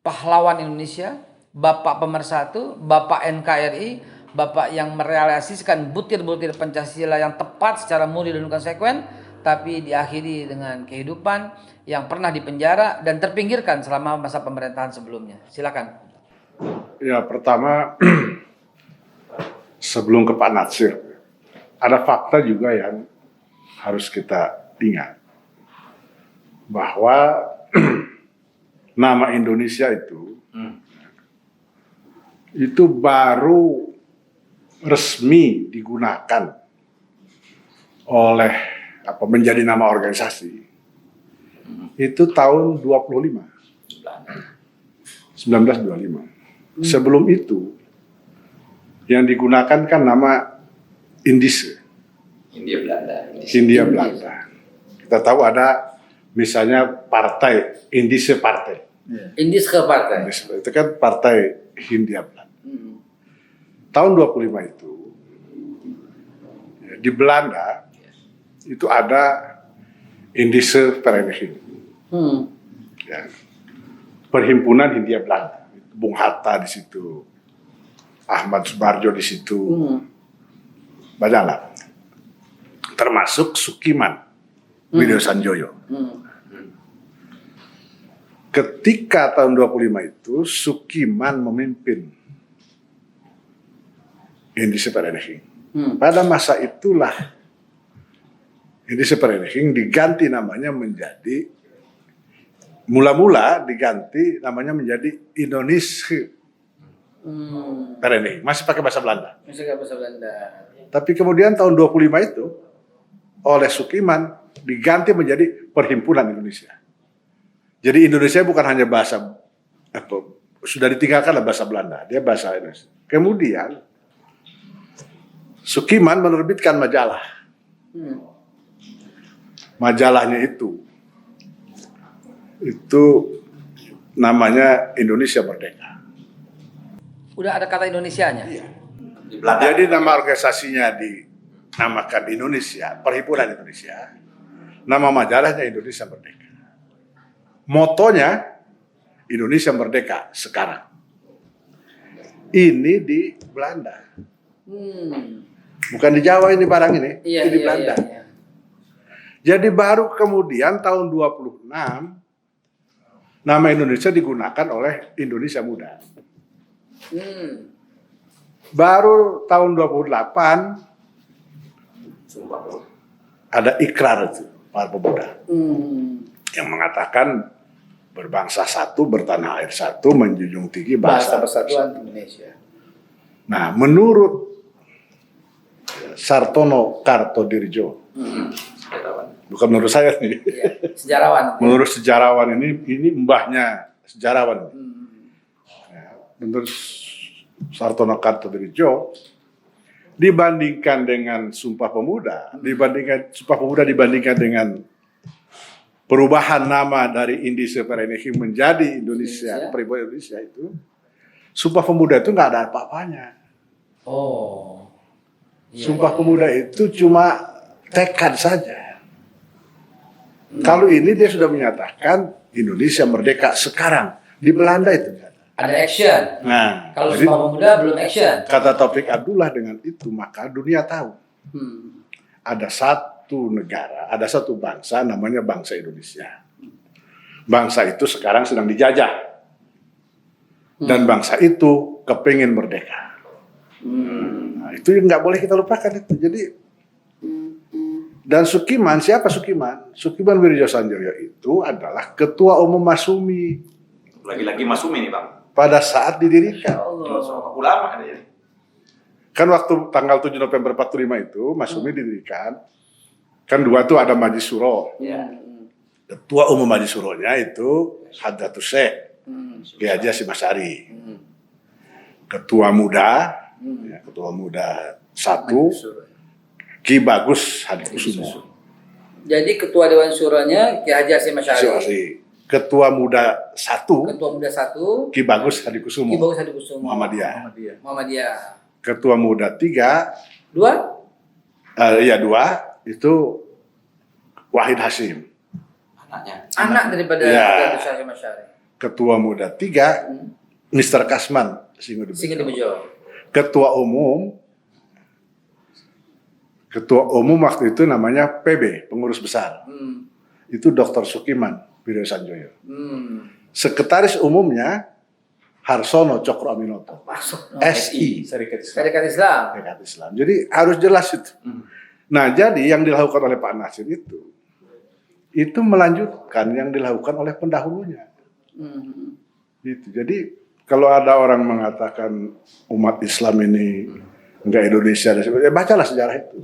pahlawan Indonesia, bapak pemersatu, bapak NKRI, bapak yang merealisasikan butir-butir Pancasila yang tepat secara murni dan konsekuen, tapi diakhiri dengan kehidupan yang pernah dipenjara dan terpinggirkan selama masa pemerintahan sebelumnya. Silakan. Ya, pertama sebelum ke Pak Nasir, ada fakta juga yang harus kita ingat bahwa nama Indonesia itu baru resmi digunakan oleh menjadi nama organisasi itu tahun 1925. Sebelum itu yang digunakan kan nama Indische. Hindia Belanda. Kita tahu ada misalnya partai Indische Partai. Indische Partai. Itu kan partai Hindia Belanda. Tahun 25 itu di Belanda itu ada Indische Vereniging. Ya. Perhimpunan Hindia Belanda. Bung Hatta di situ. Ahmad Subarjo di situ. Banyaklah. Termasuk Sukiman Widosanjoyo. Ketika tahun 25 itu Sukiman memimpin Indische Vereniging. Pada masa itulah Indische Vereniging diganti namanya menjadi mula-mula diganti namanya menjadi Indonesische Vereniging. Masih pakai bahasa Belanda. Tapi kemudian tahun 25 itu oleh Sukiman diganti menjadi Perhimpunan Indonesia. Jadi Indonesia bukan hanya bahasa sudah ditinggalkanlah bahasa Belanda, dia bahasa Indonesia. Kemudian Sukiman menerbitkan majalah. Majalahnya itu namanya Indonesia Merdeka. Udah ada kata Indonesianya? Iya. Jadi nama organisasinya dinamakan Indonesia, Perhimpunan Indonesia. Nama majalahnya Indonesia Merdeka. Motonya Indonesia Merdeka sekarang. Ini di Belanda. Bukan di Jawa ini barang ini, ini di Belanda. Iya. Jadi baru kemudian tahun 26 nama Indonesia digunakan oleh Indonesia Muda. Baru tahun 28 ada ikrar itu para pemuda yang mengatakan berbangsa satu, bertanah air satu, menjunjung tinggi bahasa persatuan Indonesia. Nah, menurut Sartono Kartodirjo, bukan menurut saya nih, sejarawan. Menurut sejarawan ini mbahnya sejarawan. Menurut Sartono Kartodirjo, dibandingkan dengan Sumpah Pemuda, dibandingkan dengan perubahan nama dari Indische Vereniging menjadi Indonesia, Perhimpunan Indonesia itu, Sumpah Pemuda itu nggak ada apa-apanya. Sumpah Pemuda itu cuma tekad saja. Kalau ini dia sudah menyatakan Indonesia merdeka sekarang. Di Belanda itu ada action. Nah, kalau Sumpah Pemuda belum action. Kata Taufik Abdullah, dengan itu maka dunia tahu. Ada satu negara, ada satu bangsa namanya bangsa Indonesia. Bangsa itu sekarang sedang dijajah. Dan bangsa itu kepingin merdeka. Nah, itu nggak boleh kita lupakan itu. Jadi dan Sukiman, siapa Sukiman? Sukiman Widosanjoyo itu adalah ketua umum Masumi. Lagi-lagi Masumi nih Bang. Pada saat didirikan. Ulama kan ya. Kan waktu tanggal 7 November 45 itu Masumi didirikan. Kan dua tuh ada Majlis Syuro. Ketua umum Majlis Syuronya itu Hadratus Syekh Ki Haji Hasyim Asy'ari. Ketua muda 1 Ki Bagus Hadikusumo. Jadi ketua Dewan Syuronya Ki Haji Hasyim Asy'ari. Ketua muda 1 Ki Bagus Hadikusumo. Muhammadiyah. Ketua muda 3 2 itu Wahid Hasyim. Anak daripada Haji Hasyim Asy'ari. Ketua muda 3 Mr. Kasman Singodebejo. Ketua umum waktu itu namanya PB, pengurus besar. Itu Dr. Sukiman Widosanjoyo. Sekretaris umumnya Harsono Cokro Aminoto. SI, Syarikat Islam. Jadi harus jelas itu. Nah, jadi yang dilakukan oleh Pak Nasir itu melanjutkan yang dilakukan oleh pendahulunya. Itu. Jadi kalau ada orang mengatakan umat Islam ini enggak Indonesia, ya bacalah sejarah itu.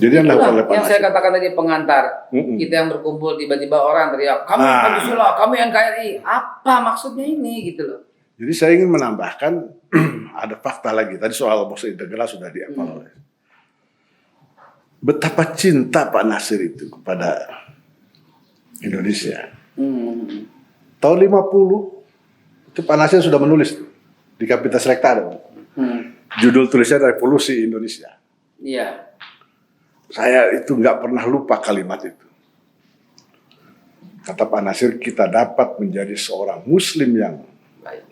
Jadi yang dilakukan oleh Pak Yang saya Nasir. katakan tadi pengantar, kita yang berkumpul tiba-tiba orang teriak, kami Pancasila, kami NKRI, apa maksudnya ini gitu loh. Jadi saya ingin menambahkan ada fakta lagi. Tadi soal bangsa integral sudah dievaluasi. Betapa cinta Pak Nasir itu kepada Indonesia. Tahun 50 itu Pak Nasir sudah menulis tuh, di Kapitas Rekta. Judul tulisnya Revolusi Indonesia. Iya. Saya itu nggak pernah lupa kalimat itu. Kata Pak Nasir, kita dapat menjadi seorang Muslim yang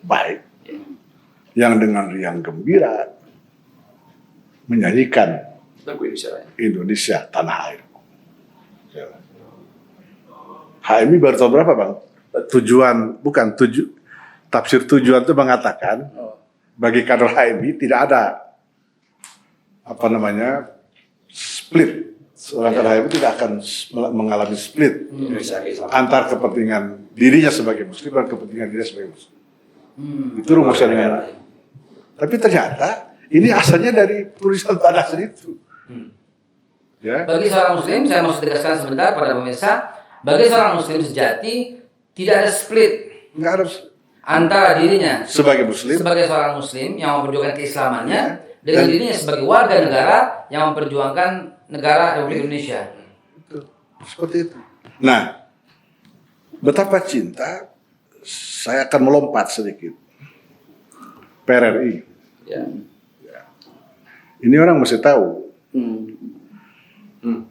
baik, yang dengan riang gembira menyanyikan Indonesia tanah air. HMI baru tahun berapa, Bang? Tafsir tujuan itu mengatakan bagi kader HMI tidak ada split. Seorang kader HMI tidak akan mengalami split antar kepentingan dirinya sebagai Muslim dan kepentingan dirinya sebagai Muslim. Itu rumusnya. Tapi ternyata ini asalnya dari tulisan Pak Nasir itu. Ya. Bagi seorang Muslim, saya mau tegaskan sebentar pada pemirsa, bagi seorang Muslim sejati tidak ada split Nggak harus antara dirinya sebagai Muslim, sebagai seorang Muslim yang memperjuangkan keislamannya dengan dirinya sebagai warga negara yang memperjuangkan negara Republik Indonesia. seperti itu. Nah, betapa cinta, saya akan melompat sedikit. PRRI. Ya. Ini orang mesti tahu.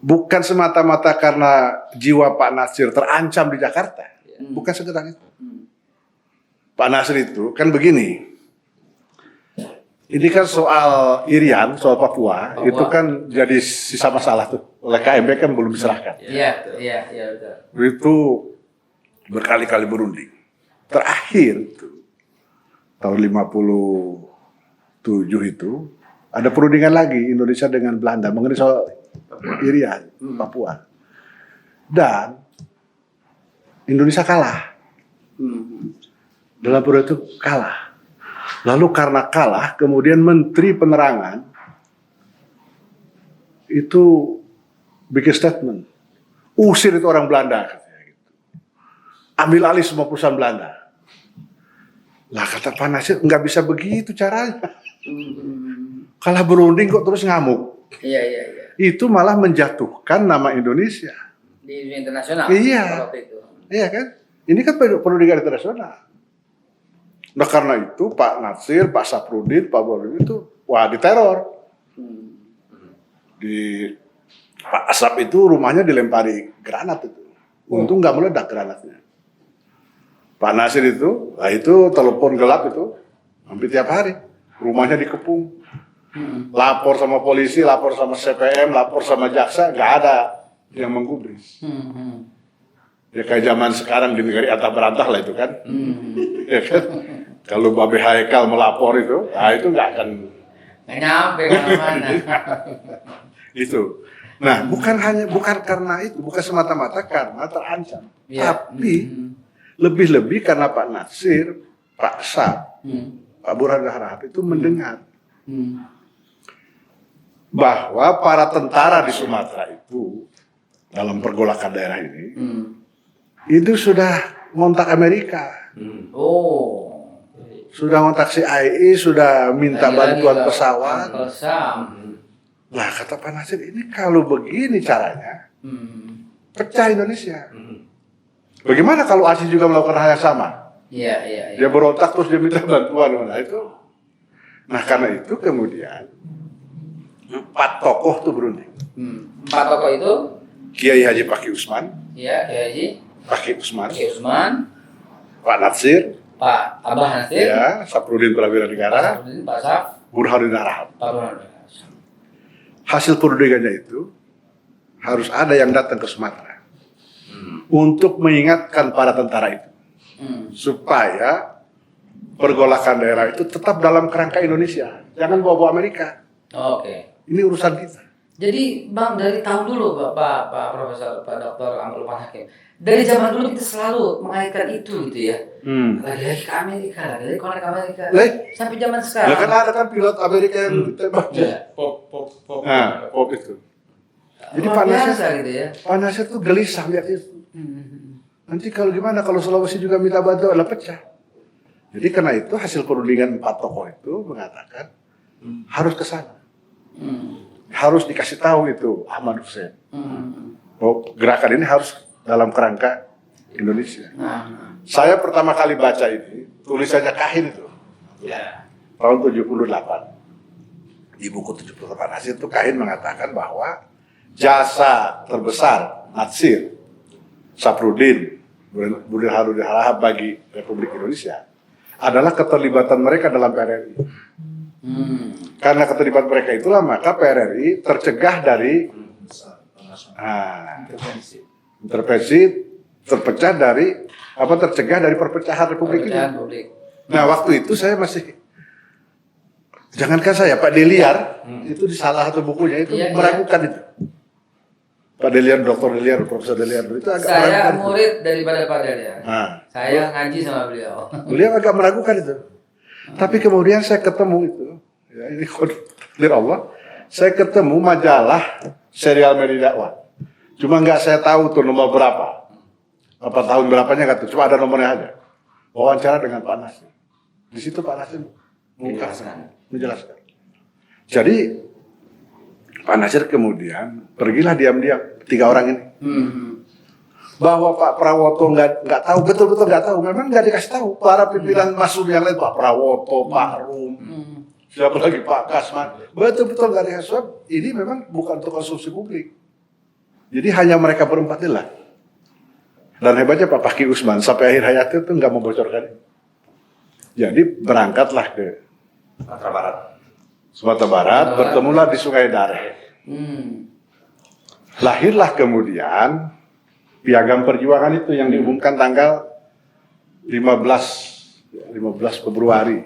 Bukan semata-mata karena jiwa Pak Nasir terancam di Jakarta. Bukan sekedar itu. Pak Nasir itu kan begini. Ini kan soal Irian, soal Papua, itu kan jadi sisa masalah tuh. Oleh KMB kan belum diserahkan. Iya, betul. Itu berkali-kali berunding. Terakhir itu, tahun 57 itu, ada perundingan lagi Indonesia dengan Belanda mengenai soal Irian, Papua. Dan Indonesia kalah. Dalam periode itu kalah. Lalu karena kalah, kemudian Menteri Penerangan itu bikin statement. Usir itu orang Belanda. Katanya gitu. Ambil alih semua perusahaan Belanda. Lah kata Pak Nasir, nggak bisa begitu caranya. Kalah berunding kok terus ngamuk. Iya. Itu malah menjatuhkan nama Indonesia. Di dunia internasional. Iya. Waktu itu. Iya kan? Ini kan perundingan internasional. Nah karena itu Pak Nasir, Pak Saprudin, Pak Burhanuddin itu wah diteror. Di Pak Asap itu rumahnya dilempari granat itu. Untung nggak meledak granatnya. Pak Nasir itu, nah itu telepon gelap itu hampir tiap hari. Rumahnya dikepung. Lapor sama polisi, lapor sama CPM, lapor sama jaksa, nggak ada yang menggubris. Ya kayak zaman sekarang di negeri antah berantah lah itu kan. Ya kan? Kalau Babe Haikal melapor itu, nah itu nggak akan Nggak nyampe kemana-mana. itu. Nah, bukan karena itu, bukan semata-mata karena terancam, Ya. tapi lebih-lebih karena Pak Nasir, Pak Sab, Pak Burhanuddin Harahap itu mendengar bahwa para tentara di Sumatera itu dalam pergolakan daerah ini itu sudah ngontak Amerika. Sudah ngontak CIA, sudah minta bantuan pesawat. Lah kata Pak Nasir, ini kalau begini caranya, pecah Indonesia. Bagaimana kalau Aceh juga melakukan hal yang sama? Iya. Dia berontak terus dia minta bantuan. Nah karena itu kemudian 4 tokoh tuh berunding. 4 tokoh itu? Kiai Haji Paki Usman. Iya, Kiai Haji Paki Usman. Pak Nasir. Pak Abah Nasir. Ya, Saprudin Prawira Negara. Pak Saf. Burhanuddin Harahap. Pak Burhanuddin. Hasil perundingannya itu harus ada yang datang ke Sumatera untuk mengingatkan para tentara itu supaya pergolakan daerah itu tetap dalam kerangka Indonesia, jangan bawa-bawa Amerika. Oke. Ini urusan kita. Jadi Bang, dari tahun dulu Pak Profesor, Pak Dr. Lukman Hakim, dari zaman dulu kita selalu mengaitkan itu gitu ya. Lagi ke Amerika, lagi konek Amerika, sampai zaman sekarang. Ya kan ada kan pilot Amerika yang ditembak. Pop. Nah, pop itu. Jadi Luar panasnya, biasa gitu ya. panasnya tuh gelisah lihat itu. Nanti kalau gimana kalau Sulawesi juga minta bantuan lah pecah. Jadi karena itu hasil perundingan 4 tokoh itu mengatakan harus ke sana. Harus dikasih tahu itu Ahmad Hussein. Bahwa gerakan ini harus dalam kerangka Indonesia. Saya pertama kali baca ini tulisannya Kahin itu. Tahun 78. Di buku 78 hasil itu Kahin mengatakan bahwa jasa terbesar Natsir, Saprudin, Burhan Harudin Harahap bagi Republik Indonesia adalah keterlibatan mereka dalam PRRI. Karena keterlibatan mereka itulah maka PRRI tercegah dari intervensi, tercegah dari perpecahan Republik ini. Nah waktu itu saya masih, jangankan saya, Pak Deliar itu di salah satu bukunya itu meragukan itu. Pak Deliar, Dr. Deliar, Profesor Deliar itu agak saya meragukan murid daripada Pak Deliar. Saya ngaji sama beliau. Beliau agak meragukan itu. Tapi kemudian saya ketemu itu, ya ini takdir Allah, saya ketemu majalah serial Media Dakwah. Cuma nggak saya tahu tuh nomor berapa, apa tahun berapanya nggak tahu. Cuma ada nomornya aja. Wawancara dengan Pak Nasir. Di situ Pak Nasir menjelaskan. Jadi Pak Nasir kemudian pergilah diam-diam 3 orang ini. Bahwa Pak Prawoto nggak tahu, betul-betul nggak tahu. Memang nggak dikasih tahu. Para pimpinan Masud yang lain, Pak Prawoto, Pak Rum, siapa lagi Pak Kasman, betul-betul nggak dikasih tahu. Ini memang bukan untuk konsumsi publik. Jadi hanya mereka berempat inilah. Dan hebatnya Pak Paki Usman sampai akhir hayatnya itu nggak membocorkan. Jadi berangkatlah ke Sumatera Barat, bertemulah di Sungai Dareh. Lahirlah kemudian Piagam Perjuangan itu yang diumumkan tanggal 15 Februari.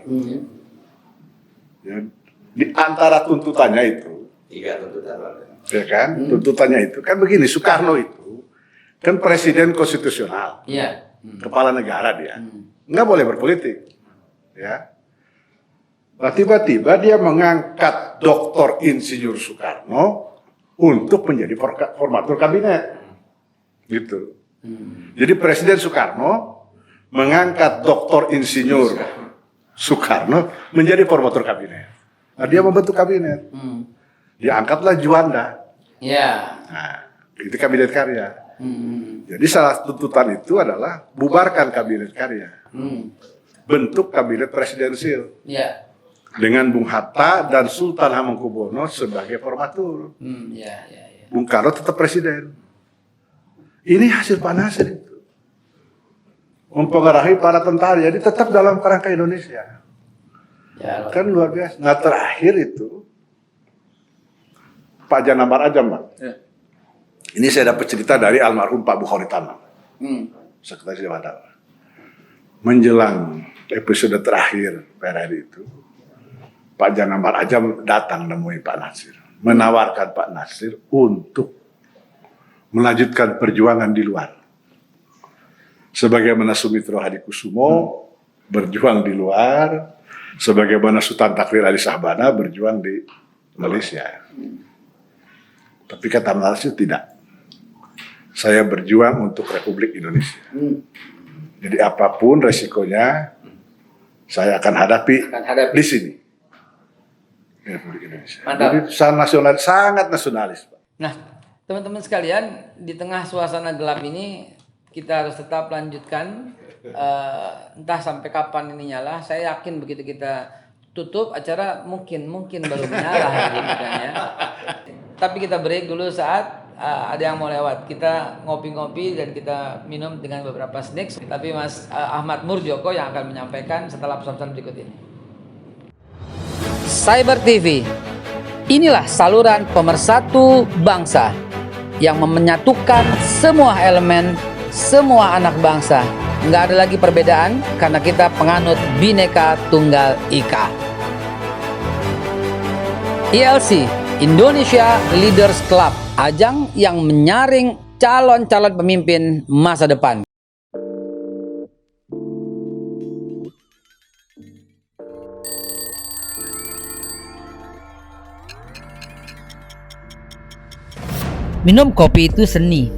Ya, di antara tuntutannya itu, 3 tuntutan. ya kan? Tuntutannya itu kan begini, Soekarno itu kan presiden konstitusional, kepala negara dia, nggak boleh berpolitik, ya. Nah, tiba-tiba dia mengangkat Dr. Insinyur Soekarno untuk menjadi formatur kabinet. Gitu. Jadi Presiden Soekarno mengangkat Dr. Insinyur Soekarno menjadi formatur kabinet. Nah, dia membentuk kabinet. Diangkatlah Juanda. Nah, itu kabinet karya. Jadi salah tuntutan itu adalah bubarkan kabinet karya. Bentuk kabinet presidensil. Dengan Bung Hatta dan Sultan Hamengkubuwono sebagai formatur. Bung Karno tetap presiden. Ini hasil Pak Nasir itu. Mempengaruhi para tentara, jadi tetap dalam kerangka Indonesia. Kan luar biasa. Nah terakhir itu, Pak Janamar Ajam, Bang. Ini saya dapat cerita dari almarhum Pak Bukhari Tamam. Sekretaris Dewan Dakwah. Menjelang episode terakhir PRRI itu, Pak Janamar Ajam datang nemui Pak Nasir. Menawarkan Pak Nasir untuk melanjutkan perjuangan di luar. Sebagaimana Sumitro Hadikusumo berjuang di luar, sebagaimana Sultan Takrir Ali Shahbana berjuang di Malaysia. Tapi kata Nasir tidak. Saya berjuang untuk Republik Indonesia. Jadi apapun resikonya, saya akan hadapi di sini. Republik Indonesia. Jadi sangat nasionalis, Pak. Nah, teman-teman sekalian, di tengah suasana gelap ini kita harus tetap lanjutkan, entah sampai kapan ini nyala. Saya yakin begitu kita tutup acara mungkin baru menyala gitu kan ya. Tapi kita break dulu saat ada yang mau lewat. Kita ngopi-ngopi dan kita minum dengan beberapa snacks. Tapi Mas Ahmad Murjoko yang akan menyampaikan setelah pesan-pesan berikut ini. Cyber TV, inilah saluran pemersatu bangsa yang menyatukan semua elemen, semua anak bangsa. Nggak ada lagi perbedaan karena kita penganut Bhinneka Tunggal Ika. ILC, Indonesia Leaders Club, ajang yang menyaring calon-calon pemimpin masa depan. Minum kopi itu seni.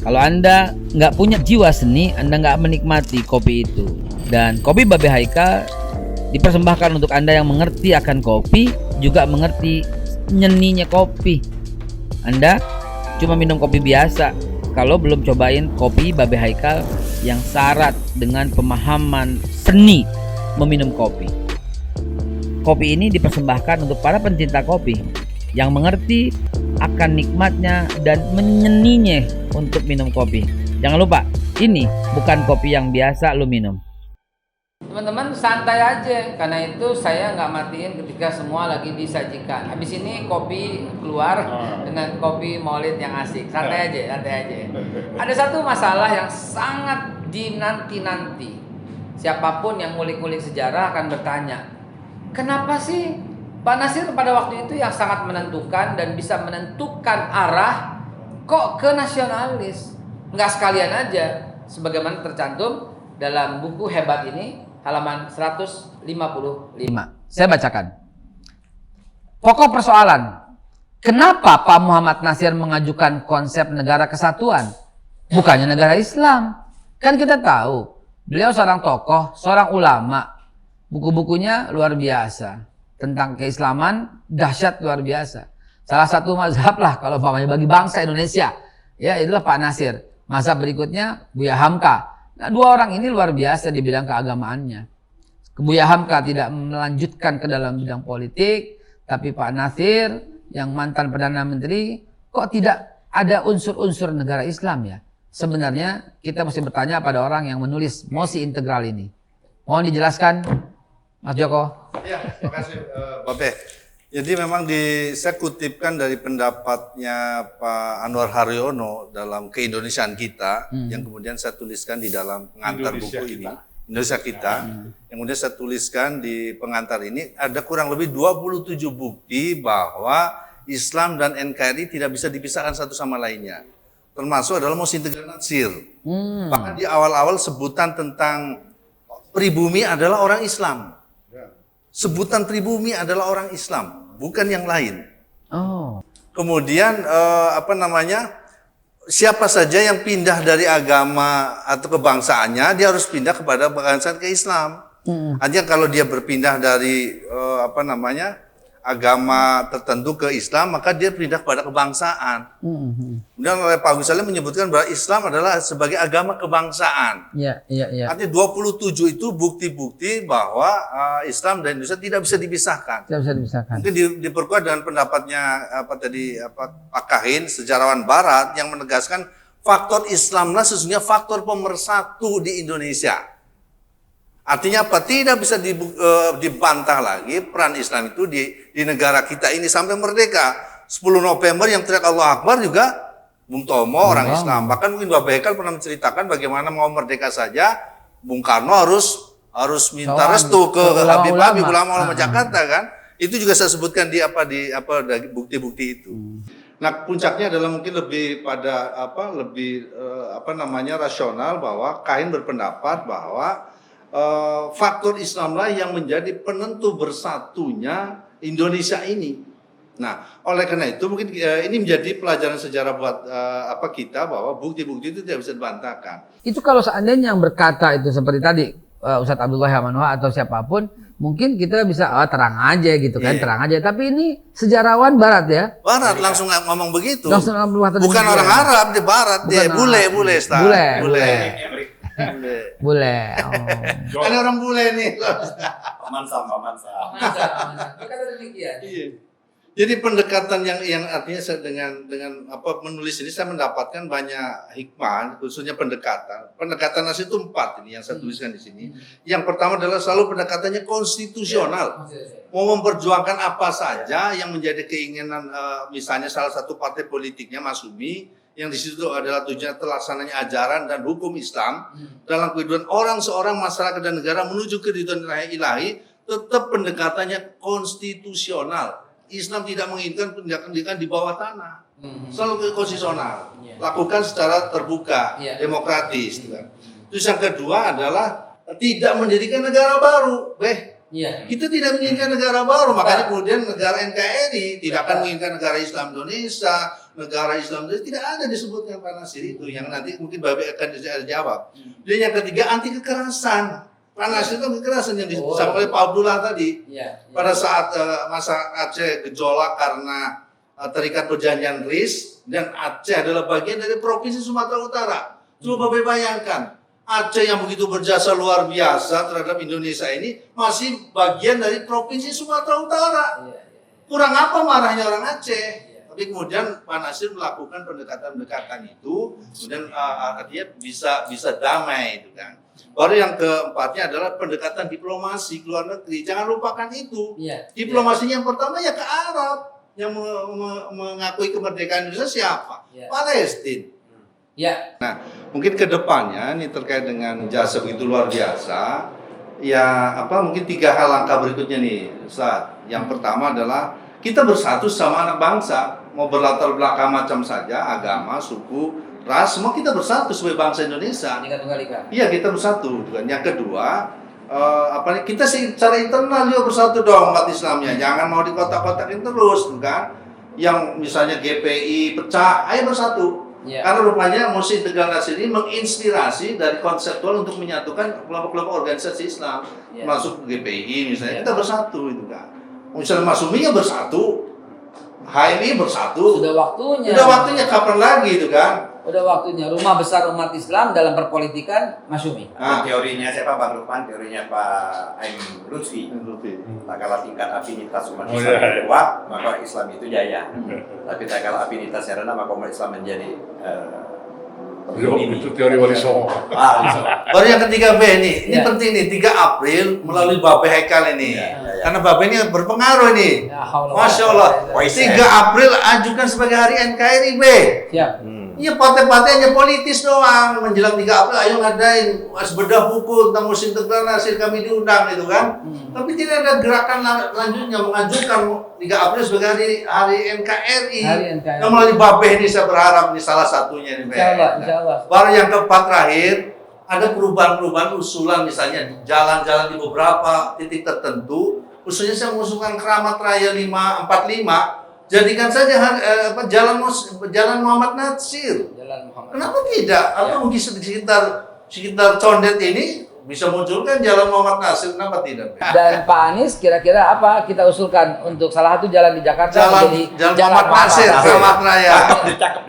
Kalau Anda nggak punya jiwa seni, Anda nggak menikmati kopi itu. Dan kopi Babe Haikal dipersembahkan untuk Anda yang mengerti akan kopi, juga mengerti nyeninya kopi. Anda cuma minum kopi biasa kalau belum cobain kopi Babe Haikal yang syarat dengan pemahaman seni meminum kopi. Kopi ini dipersembahkan untuk para pencinta kopi yang mengerti akan nikmatnya dan menyeninya untuk minum kopi. Jangan lupa, ini bukan kopi yang biasa lu minum. Teman-teman santai aja, karena itu saya nggak matiin ketika semua lagi disajikan. Habis ini kopi keluar dengan kopi maulid yang asik. Santai aja, santai aja. Ada satu masalah yang sangat dinanti-nanti. Siapapun yang ngulik-ngulik sejarah akan bertanya, kenapa sih Pak Nasir pada waktu itu yang sangat menentukan dan bisa menentukan arah kok ke nasionalis? Nggak sekalian aja, sebagaimana tercantum dalam buku hebat ini, halaman 155. Saya bacakan. Pokok persoalan, kenapa Pak Muhammad Nasir mengajukan konsep negara kesatuan? Bukannya negara Islam. Kan kita tahu, beliau seorang tokoh, seorang ulama. Buku-bukunya luar biasa. Tentang keislaman dahsyat luar biasa. Salah satu mazhab lah kalau umpamanya bagi bangsa Indonesia. Ya, itulah Pak Nasir. Mazhab berikutnya Buya Hamka. Nah, dua orang ini luar biasa di bidang keagamaannya. Buya Hamka tidak melanjutkan ke dalam bidang politik, tapi Pak Nasir yang mantan Perdana Menteri kok tidak ada unsur-unsur negara Islam ya? Sebenarnya kita mesti bertanya pada orang yang menulis mosi integral ini. Mohon dijelaskan, Mas Joko. Ya, terima kasih Babe. Jadi memang saya kutipkan dari pendapatnya Pak Anwar Haryono dalam keindonesiaan kita, yang kemudian saya tuliskan di dalam pengantar buku ini, Indonesia Kita, yang kemudian saya tuliskan di pengantar ini, ada kurang lebih 27 bukti bahwa Islam dan NKRI tidak bisa dipisahkan satu sama lainnya. Termasuk adalah mosi integral Nasir. Bahkan di awal-awal sebutan tentang pribumi adalah orang Islam. Sebutan pribumi adalah orang Islam, bukan yang lain. Oh. Kemudian siapa saja yang pindah dari agama atau kebangsaannya, dia harus pindah kepada kebangsaan ke Islam. Artinya kalau dia berpindah dari agama tertentu ke Islam, maka dia pindah kepada kebangsaan. Kemudian oleh Pak Agus Salim menyebutkan bahwa Islam adalah sebagai agama kebangsaan. Iya. Artinya 27 itu bukti-bukti bahwa Islam dan Indonesia tidak bisa dipisahkan. Tidak bisa dipisahkan. Mungkin diperkuat dengan pendapatnya Pak Kahin, sejarawan Barat, yang menegaskan faktor Islamlah sesungguhnya faktor pemersatu di Indonesia. Artinya apa? Tidak bisa dibantah lagi peran Islam itu di negara kita ini sampai merdeka. 10 November yang teriak Allah Akbar juga Bung Tomo orang Islam. Bahkan mungkin Babe Haikal pernah menceritakan bagaimana mau merdeka saja Bung Karno harus minta restu ke Habib ulama Jakarta kan. Itu juga saya sebutkan di bukti-bukti itu. Nah, puncaknya adalah mungkin lebih pada rasional bahwa Kahin berpendapat bahwa faktor Islamlah yang menjadi penentu bersatunya Indonesia ini. Nah, oleh karena itu mungkin ini menjadi pelajaran sejarah buat kita bahwa bukti-bukti itu tidak bisa dibantahkan. Itu kalau seandainya yang berkata itu seperti tadi Ustadz Abdullah Yamanwa atau siapapun, mungkin kita bisa terang aja gitu kan, terang aja. Tapi ini sejarawan Barat ya. Barat langsung ngomong begitu. Bukan orang Arab di Barat, dia bule. Bule. Oh. Ada orang bule nih. Paman Sam. Kata demikian. Iya. Jadi pendekatan yang artinya dengan menulis ini saya mendapatkan banyak hikmah, khususnya pendekatan. Pendekatan Nasir itu 4 ini yang saya tuliskan di sini. Yang pertama adalah selalu pendekatannya konstitusional. Mau memperjuangkan apa saja yang menjadi keinginan misalnya salah satu partai politiknya Mas Umi, yang di situ adalah tujuan terlaksananya ajaran dan hukum Islam dalam kehidupan seorang masyarakat dan negara menuju keridhaan ilahi, tetap pendekatannya konstitusional. Islam tidak menginginkan pendidikan di bawah tanah. Selalu konstitusional. Lakukan secara terbuka, demokratis. Gitu kan. Terus yang kedua adalah tidak mendirikan negara baru. Kita tidak menginginkan negara baru, makanya kemudian negara NKRI tidak akan menginginkan negara Islam Indonesia, negara Islam Indonesia tidak ada disebutkan Pak Nasir itu, yang nanti mungkin Babe akan jawab. Dan yang ketiga anti kekerasan. Pak Nasir itu kekerasan yang disampaikan oleh Pak Abdullah tadi. Pada saat masa Aceh gejolak karena terikat perjanjian RIS dan Aceh adalah bagian dari provinsi Sumatera Utara. Coba Babe bayangkan. Aceh yang begitu berjasa luar biasa terhadap Indonesia ini masih bagian dari provinsi Sumatera Utara. Kurang apa marahnya orang Aceh? Tapi kemudian Pak Nasir melakukan pendekatan-pendekatan itu, kemudian artinya bisa damai itu kan. Baru yang keempatnya adalah pendekatan diplomasi ke luar negeri. Jangan lupakan itu. Diplomasinya yang pertama ya ke Arab. Yang mengakui kemerdekaan Indonesia siapa? Palestina. Nah, mungkin ke depannya ini terkait dengan jasa begitu luar biasa. Ya, mungkin 3 hal langkah berikutnya nih, Ustaz. Yang pertama adalah kita bersatu sama anak bangsa, mau berlatar belakang macam saja, agama, suku, ras, semua kita bersatu sebagai bangsa Indonesia. Iya, kita bersatu. Yang kedua, kita secara internal juga bersatu dong umat Islamnya. Jangan mau dikotak-kotakin terus, kan? Yang misalnya GPI pecah, ayo bersatu. Karena rupanya Muhsin Tegar Nasir ini menginspirasi dari konseptual untuk menyatukan kelompok-kelompok organisasi Islam, masuk GPI misalnya, kita bersatu itu kan. Misalnya Masyumi bersatu, HMI bersatu. Sudah waktunya kapan lagi itu kan? Udah waktunya rumah besar umat Islam dalam perpolitikan Masyumi. Teorinya siapa Bang Lukman? Teorinya Pak Aim Lutfi. Tak kalah tingkat afinitas umat Islam itu kuat, maka Islam itu jaya. Tapi tak kalah afinitasnya rendah, maka umat Islam menjadi itu teori Wali Songo. Baru yang ketiga B ini penting nih, 3 April melalui Babe Haikal ini. Karena Babe ini berpengaruh ini. Masya Allah. 3 April ajukan sebagai hari NKRI B. Iya, partai-partai hanya politis doang. Menjelang 3 April ayo ngadain bedah buku tentang Muhsin Tegar Nasir, kami diundang gitu kan. Tapi tidak ada gerakan lanjutnya mengajukan 3 April sebagai hari NKRI. Yang melalui Babe ini saya berharap ini salah satunya nih. Insyaallah. Baru yang keempat terakhir, ada perubahan-perubahan usulan misalnya jalan-jalan di beberapa titik tertentu. Khususnya saya mengusulkan Keramat Raya 545. Jadikan saja jalan Muhammad Nasir. Kenapa tidak? Mungkin sekitar Condet ini bisa munculkan jalan Muhammad Nasir, kenapa tidak? Dan Pak Anies kira-kira apa kita usulkan untuk salah satu jalan di Jakarta menjadi jalan Muhammad Nasir, Keramat Raya.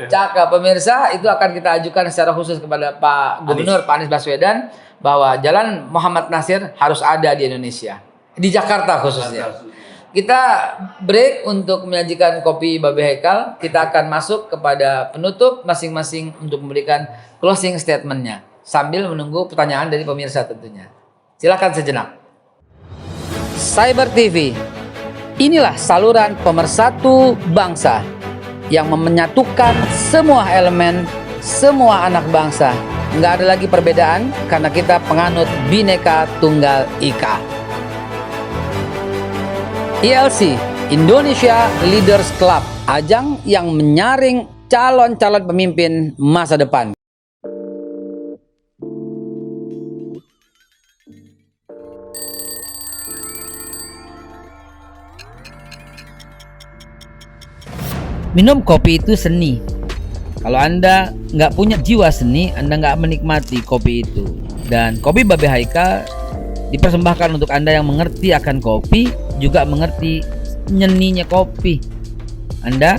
Cakep pemirsa, itu akan kita ajukan secara khusus kepada Pak Gubernur Pak Anies Baswedan bahwa jalan Muhammad Nasir harus ada di Indonesia, di Jakarta khususnya. Kita break untuk menyajikan kopi Babe Haikal. Kita akan masuk kepada penutup masing-masing untuk memberikan closing statement-nya sambil menunggu pertanyaan dari pemirsa tentunya. Silakan sejenak. Cyber TV, inilah saluran pemersatu bangsa yang menyatukan semua elemen, semua anak bangsa. Nggak ada lagi perbedaan karena kita penganut Bhinneka Tunggal Ika. ILC, Indonesia Leaders Club, ajang yang menyaring calon-calon pemimpin masa depan. Minum kopi itu seni. Kalau Anda nggak punya jiwa seni, Anda nggak menikmati kopi itu. Dan kopi Babe Haikal dipersembahkan untuk Anda yang mengerti akan kopi, juga mengerti nyeninya kopi. Anda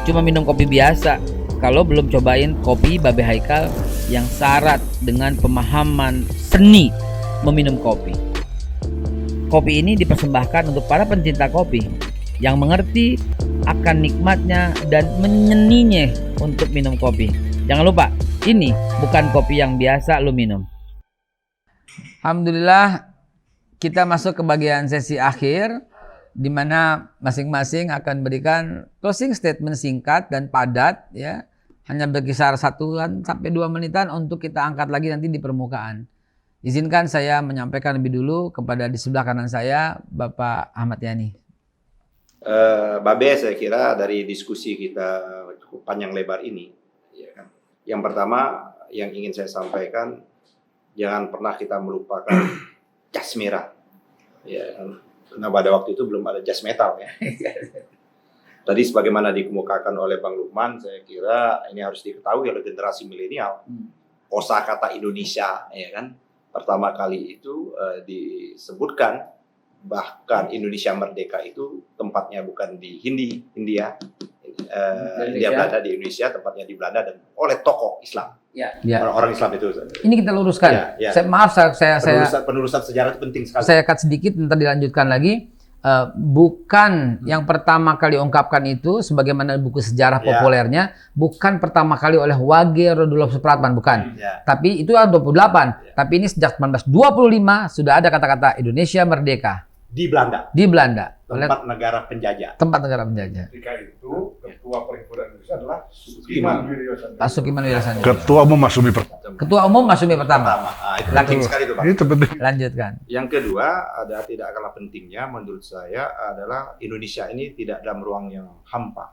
cuma minum kopi biasa kalau belum cobain kopi Babe Haikal yang syarat dengan pemahaman seni meminum kopi. Kopi ini dipersembahkan untuk para pencinta kopi yang mengerti akan nikmatnya dan menyeninya untuk minum kopi. Jangan lupa, ini bukan kopi yang biasa lu minum. Alhamdulillah, kita masuk ke bagian sesi akhir di mana masing-masing akan berikan closing statement singkat dan padat ya. Hanya berkisar 1 sampai 2 menitan untuk kita angkat lagi nanti di permukaan. Izinkan saya menyampaikan lebih dulu kepada di sebelah kanan saya Bapak Ahmad Yani. Babe, saya kira dari diskusi kita cukup panjang lebar ini, ya kan. Yang pertama yang ingin saya sampaikan, jangan pernah kita melupakan jas merah, ya kan. Karena pada waktu itu belum ada jas metal ya. Tadi sebagaimana dikemukakan oleh Bang Lukman, saya kira ini harus diketahui oleh generasi milenial. Kosakata Indonesia, ya kan, pertama kali itu disebutkan. Bahkan Indonesia merdeka itu tempatnya bukan di India Belanda, di Indonesia, tempatnya di Belanda, dan oleh tokoh Islam, Ya. orang-orang Islam itu. Ini kita luruskan. Ya. Maaf, saya penelusuran sejarah itu penting sekali. saya cut sedikit, nanti dilanjutkan lagi. Bukan yang pertama kali ungkapkan itu, sebagaimana buku sejarah populernya, bukan pertama kali oleh Wage Rudolf Supratman, bukan. Tapi itu 28. Tapi ini sejak 1925 sudah ada kata-kata Indonesia merdeka. Di Belanda, Oleh negara penjajah. tempat negara penjajah. Ketika itu ketua perhimpunan Indonesia adalah Sukiman Wiryosanjaya. Pak Sukiman Wiryosanjaya. Ketua Umum Masumi pertama. Ketua Umum Masumi pertama. Itu penting sekali itu, Pak. Itu penting. Lanjutkan. Yang kedua, ada tidak kalah pentingnya menurut saya adalah Indonesia ini tidak dalam ruang yang hampa.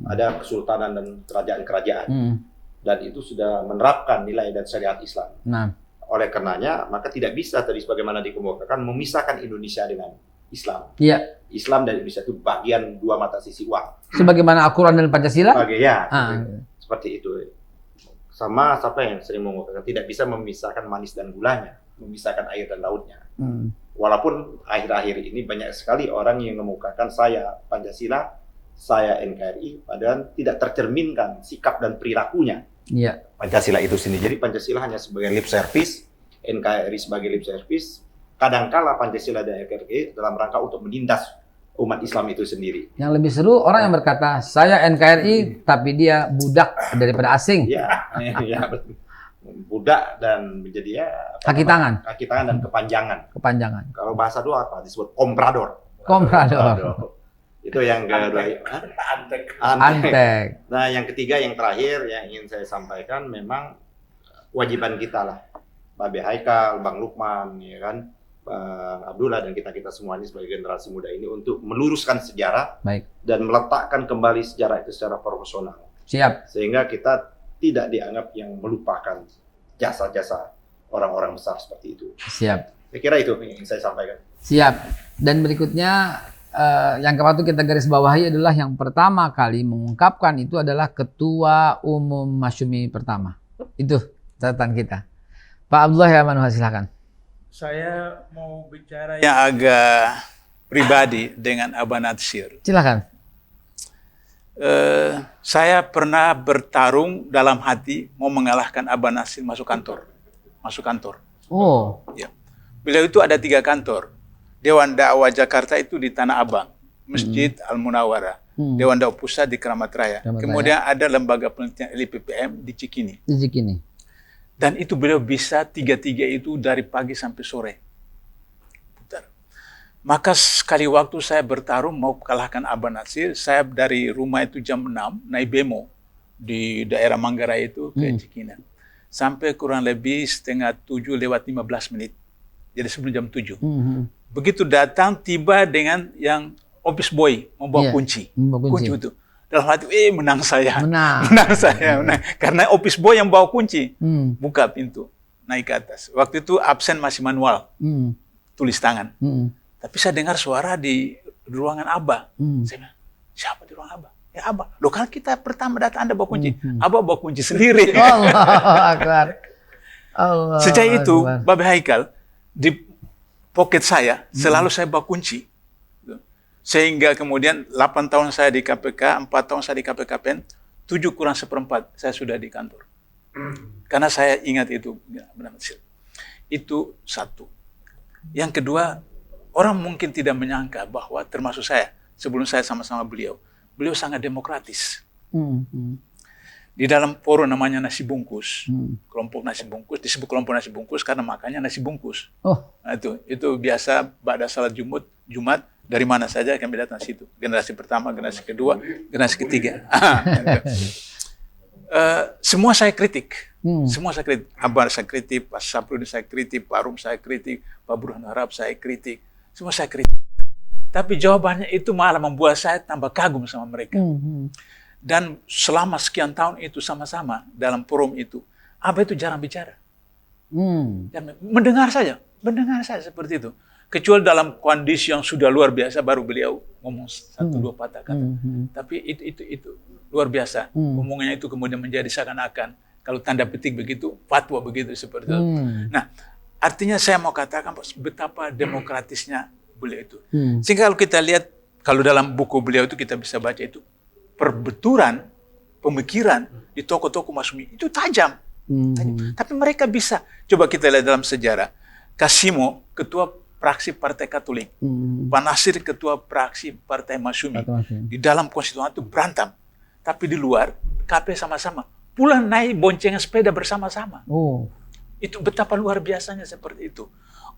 Ada kesultanan dan kerajaan-kerajaan. Dan itu sudah menerapkan nilai dan syariat Islam. Nah, Oleh karenanya, maka tidak bisa tadi sebagaimana dikemukakan memisahkan Indonesia dengan Islam. iya. Islam dan Indonesia itu bagian dua mata sisi uang. Sebagaimana Al-Quran dan Pancasila. Seperti itu. Sama siapa yang sering mengatakan tidak bisa memisahkan manis dan gulanya, memisahkan air dan lautnya. Walaupun akhir-akhir ini banyak sekali orang yang mengemukakan saya Pancasila, saya NKRI, padahal tidak tercerminkan sikap dan perilakunya. Iya. Pancasila itu sendiri. Jadi Pancasila hanya sebagai lip service, NKRI sebagai lip service. Kadangkala Pancasila dan NKRI dalam rangka untuk menindas umat Islam itu sendiri. Yang lebih seru orang yang berkata saya NKRI tapi dia budak daripada asing. Ya, betul. Budak dan menjadi Kaki tangan dan kepanjangan. Kalau bahasa dua apa disebut komprador. Itu yang kedua. Antek. Nah, yang ketiga, yang terakhir yang ingin saya sampaikan, memang kewajiban kita lah, Babe Haikal, Bang Lukman, ya kan, Bang Abdullah, dan kita semua ini sebagai generasi muda ini untuk meluruskan sejarah. Baik. Dan meletakkan kembali sejarah itu secara profesional. Siap. Sehingga kita tidak dianggap yang melupakan jasa-jasa orang-orang besar seperti itu. Siap. Saya kira itu yang ingin saya sampaikan. Siap. Dan berikutnya yang patut kita garis bawahi adalah yang pertama kali mengungkapkan itu adalah Ketua Umum Masyumi pertama. Itu catatan kita. Pak Abdullah ya Manuha, silakan. Saya mau bicara yang agak pribadi dengan Abah Natsir. Silakan. Saya pernah bertarung dalam hati mau mengalahkan Abah Natsir masuk kantor. Oh. Ya. Beliau itu ada 3 kantor. Dewan Dakwah Jakarta itu di Tanah Abang, Masjid Al-Munawwarah. Dewan Dakwah Pusat di Keramat Raya. Kemudian ada lembaga penelitian LPPM di Cikini. Dan itu beliau bisa 3-3 itu dari pagi sampai sore. Putar. Maka sekali waktu saya bertarung mau kalahkan Abah Natsir, saya dari rumah itu jam 6 naik bemo di daerah Manggarai itu ke Cikini. Sampai kurang lebih setengah 7 lewat 15 menit. Jadi sebelum jam 7. Begitu datang, tiba dengan yang office boy membawa kunci. Kunci itu. Dalam hati, menang saya. Menang saya. Karena office boy yang bawa kunci. Buka pintu, naik ke atas. Waktu itu absen masih manual. Tulis tangan. Tapi saya dengar suara di ruangan Abah. Saya bilang, siapa di ruangan Abah? Ya Abah. Loh kan kita pertama datang Anda bawa kunci. Abah bawa kunci sendiri. Allah Akbar. Sejak itu, Babe Haikal, di pocket saya, selalu saya bawa kunci. Sehingga kemudian 8 tahun saya di KPK, 4 tahun saya di KPKPN, 7 kurang seperempat saya sudah di kantor. Karena saya ingat itu. Itu satu. Yang kedua, orang mungkin tidak menyangka bahwa termasuk saya, sebelum saya sama-sama beliau sangat demokratis. Di dalam forum namanya nasi bungkus, kelompok nasi bungkus, disebut kelompok nasi bungkus karena makannya nasi bungkus. Nah, itu biasa pada salat Jumat dari mana saja kami datang situ. Generasi pertama, generasi kedua, generasi ketiga. Semua saya kritik, semua saya kritik. Abah saya kritik, Pak Saprudin saya kritik, Pak Rum saya kritik, Pak Burhan Harap saya kritik, semua saya kritik. Tapi jawabannya itu malah membuat saya tambah kagum sama mereka. Dan selama sekian tahun itu sama-sama dalam forum itu, Abah itu jarang bicara. Mendengar saja seperti itu. Kecuali dalam kondisi yang sudah luar biasa, baru beliau ngomong 1-2 patah kata. Tapi itu luar biasa. Omongannya itu kemudian menjadi seakan-akan, kalau tanda petik begitu, fatwa begitu seperti itu. Nah, artinya saya mau katakan betapa demokratisnya beliau itu. Sehingga kalau kita lihat, kalau dalam buku beliau itu kita bisa baca itu, perbeturan, pemikiran di tokoh-tokoh Masyumi itu tajam. Tapi mereka bisa. Coba kita lihat dalam sejarah. Kasimo, ketua praksi Partai Katolik. Pak Nasir, ketua praksi Partai Masyumi. Di dalam konstitusi itu berantem. Tapi di luar, KP sama-sama. Pulang naik boncengan sepeda bersama-sama. Itu betapa luar biasanya seperti itu.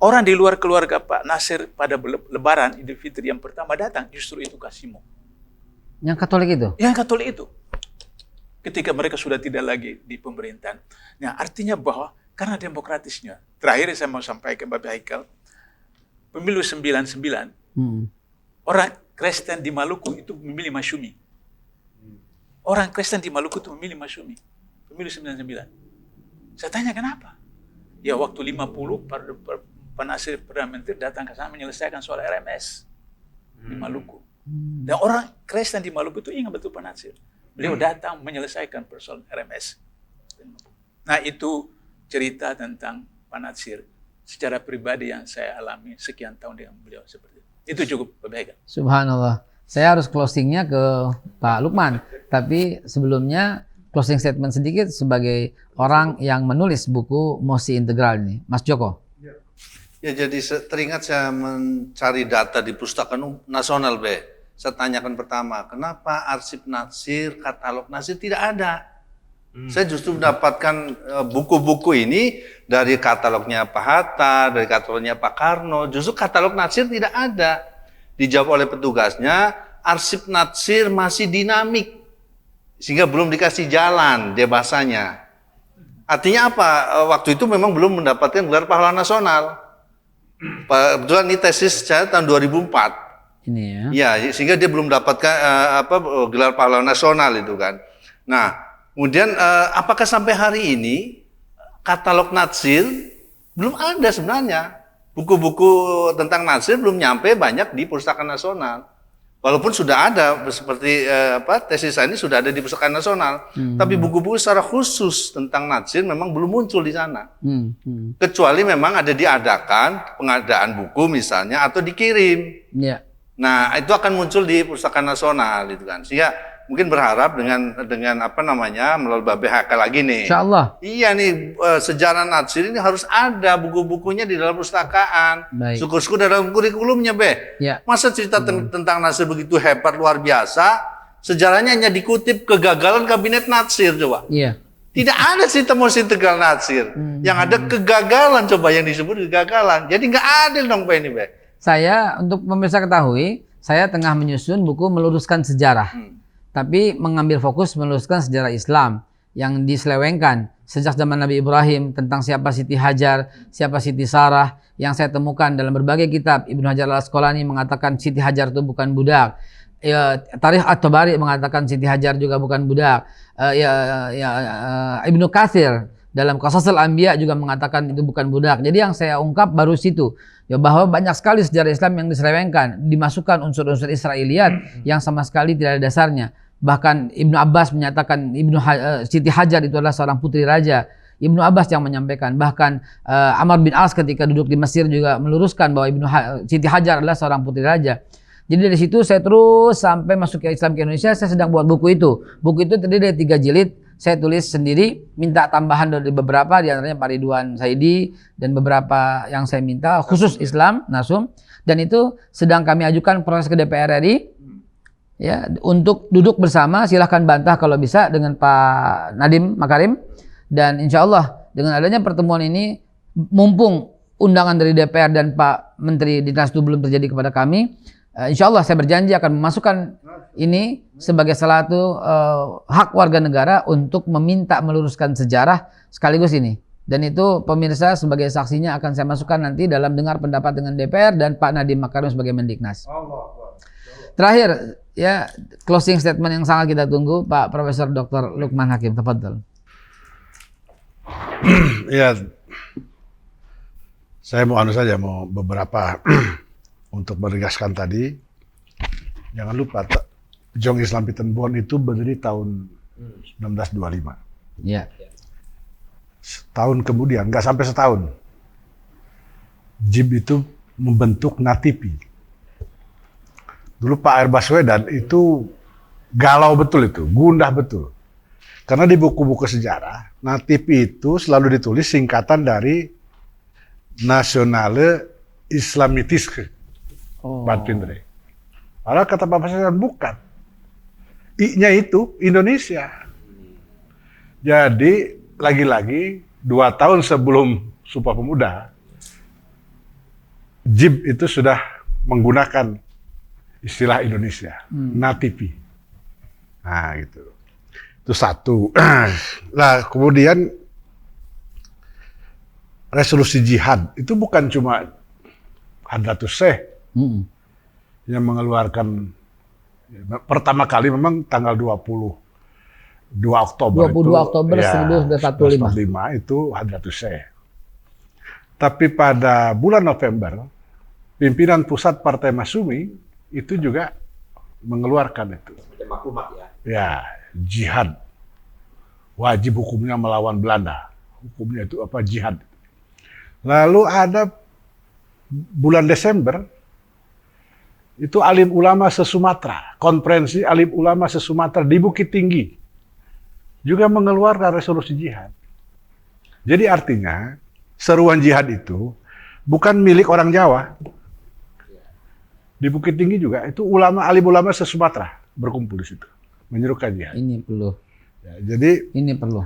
Orang di luar keluarga Pak Nasir pada Lebaran Idul Fitri yang pertama datang, justru itu Kasimo. Yang Katolik itu? Yang Katolik itu. Ketika mereka sudah tidak lagi di pemerintahan. Nah, artinya bahwa karena demokratisnya. Terakhir saya mau sampaikan Bapak Haikal, pemilu 99, orang Kristen di Maluku itu memilih Masyumi. Orang Kristen di Maluku itu memilih Masyumi. Pemilu 99. Saya tanya kenapa? Ya waktu 50, Pak Nasir Perdana Menteri datang ke sana menyelesaikan soal RMS di Maluku. Dan orang Kristen di Maluku itu ingat betul Pak Nasir. Beliau datang menyelesaikan persoalan RMS. Nah itu cerita tentang Pak Nasir secara pribadi yang saya alami sekian tahun dengan beliau seperti itu. Itu cukup berbeda. Subhanallah. Saya harus closingnya ke Pak Lukman. Tapi sebelumnya closing statement sedikit sebagai orang yang menulis buku Mosi Integral ini. Mas Joko. Ya jadi teringat saya mencari data di Perpustakaan Nasional Saya tanyakan pertama, kenapa arsip Nasir, katalog Nasir tidak ada? Saya justru mendapatkan buku-buku ini dari katalognya Pak Hatta, dari katalognya Pak Karno. Justru katalog Nasir tidak ada. Dijawab oleh petugasnya, arsip Nasir masih dinamik. Sehingga belum dikasih jalan dia bahasanya. Artinya apa? Waktu itu memang belum mendapatkan gelar pahlawan nasional. Kebetulan ini tesis saya tahun 2004. Ini ya. Ya, sehingga dia belum dapatkan gelar pahlawan nasional itu kan. Nah, kemudian apakah sampai hari ini katalog Nasir belum ada sebenarnya. Buku-buku tentang Nasir belum nyampe banyak di Perpustakaan Nasional. Walaupun sudah ada seperti tesis saya ini sudah ada di Perpustakaan Nasional, tapi buku-buku secara khusus tentang Nasir memang belum muncul di sana. Kecuali memang ada diadakan pengadaan buku misalnya atau dikirim. Ya. Nah, itu akan muncul di Perpustakaan Nasional itu kan. Sehingga mungkin berharap dengan melalui Babe Haikal lagi nih. Insyaallah. Iya nih sejarah Nasir ini harus ada buku-bukunya di dalam perpustakaan. Syukur-syukur dalam kurikulumnya, Ya. Masa cerita tentang Nasir begitu hebat luar biasa, sejarahnya hanya dikutip kegagalan kabinet Nasir coba. Iya. Tidak ada cerita Mosi Integral Nasir. Yang ada kegagalan coba yang disebut kegagalan. Jadi nggak adil dong Pak ini, Saya untuk pemirsa ketahui, saya tengah menyusun buku meluruskan sejarah. Tapi mengambil fokus meluruskan sejarah Islam yang diselewengkan sejak zaman Nabi Ibrahim tentang siapa Siti Hajar, siapa Siti Sarah yang saya temukan dalam berbagai kitab. Ibnu Hajar al-Asqalani mengatakan Siti Hajar itu bukan budak. Tarikh At-Tabari mengatakan Siti Hajar juga bukan budak. Ibnu Katsir dalam Qasasul Anbiya juga mengatakan itu bukan budak. Jadi yang saya ungkap baru situ. Ya, bahwa banyak sekali sejarah Islam yang diselewengkan, dimasukkan unsur-unsur Israiliyat yang sama sekali tidak ada dasarnya. Bahkan Ibnu Abbas menyatakan Siti Hajar itu adalah seorang putri raja. Ibnu Abbas yang menyampaikan. Bahkan Amr bin As ketika duduk di Mesir juga meluruskan bahwa Siti Hajar adalah seorang putri raja. Jadi dari situ saya terus sampai masuk ke Islam ke Indonesia, saya sedang buat buku itu. Buku itu terdiri dari 3 jilid. Saya tulis sendiri, minta tambahan dari beberapa, di antaranya Pak Ridwan Saidi dan beberapa yang saya minta khusus Islam, Nasum, dan itu sedang kami ajukan proses ke DPR RI ya untuk duduk bersama. Silahkan bantah kalau bisa dengan Pak Nadiem Makarim, dan insya Allah dengan adanya pertemuan ini, mumpung undangan dari DPR dan Pak Menteri Dinas itu belum terjadi kepada kami, insya Allah saya berjanji akan memasukkan ini sebagai salah satu hak warga negara untuk meminta meluruskan sejarah sekaligus ini. Dan itu pemirsa sebagai saksinya akan saya masukkan nanti dalam dengar pendapat dengan DPR dan Pak Nadiem Makarim sebagai Mendiknas. Terakhir ya, closing statement yang sangat kita tunggu Pak Profesor Dr. Lukman Hakim, tafadhol. Ya, saya mau beberapa untuk menegaskan tadi. Jangan lupa, Jong Islam Pittenborn itu berdiri tahun 1925. Ya. Tahun kemudian, nggak sampai setahun, JIB itu membentuk Natipi. Dulu Pak Air Baswedan itu galau betul itu, gundah betul. Karena di buku-buku sejarah, Natipi itu selalu ditulis singkatan dari Nationale Islamitiske, Badpindre. Padahal kata Pak Baswedan bukan. I-nya itu Indonesia. Jadi lagi-lagi 2 tahun sebelum Sumpah Pemuda, JIB itu sudah menggunakan istilah Indonesia, Natipi. Nah gitu. Itu satu. Nah kemudian resolusi jihad itu bukan cuma Hadratus Syekh yang mengeluarkan, pertama kali memang tanggal 22 Oktober 22 Oktober ya, 1945 itu Hadratus Syekh. Tapi pada bulan November, pimpinan pusat Partai Masyumi itu juga mengeluarkan itu. Maklumat ya. Ya, jihad. Wajib hukumnya melawan Belanda. Hukumnya itu apa? Jihad. Lalu ada bulan Desember, itu alim ulama se-Sumatera, konferensi alim ulama se-Sumatera di Bukit Tinggi, juga mengeluarkan resolusi jihad. Jadi artinya, seruan jihad itu bukan milik orang Jawa. Di Bukit Tinggi juga itu alim ulama se-Sumatera berkumpul di situ, menyerukan jihad. Ini perlu. Ya, jadi Ini perlu.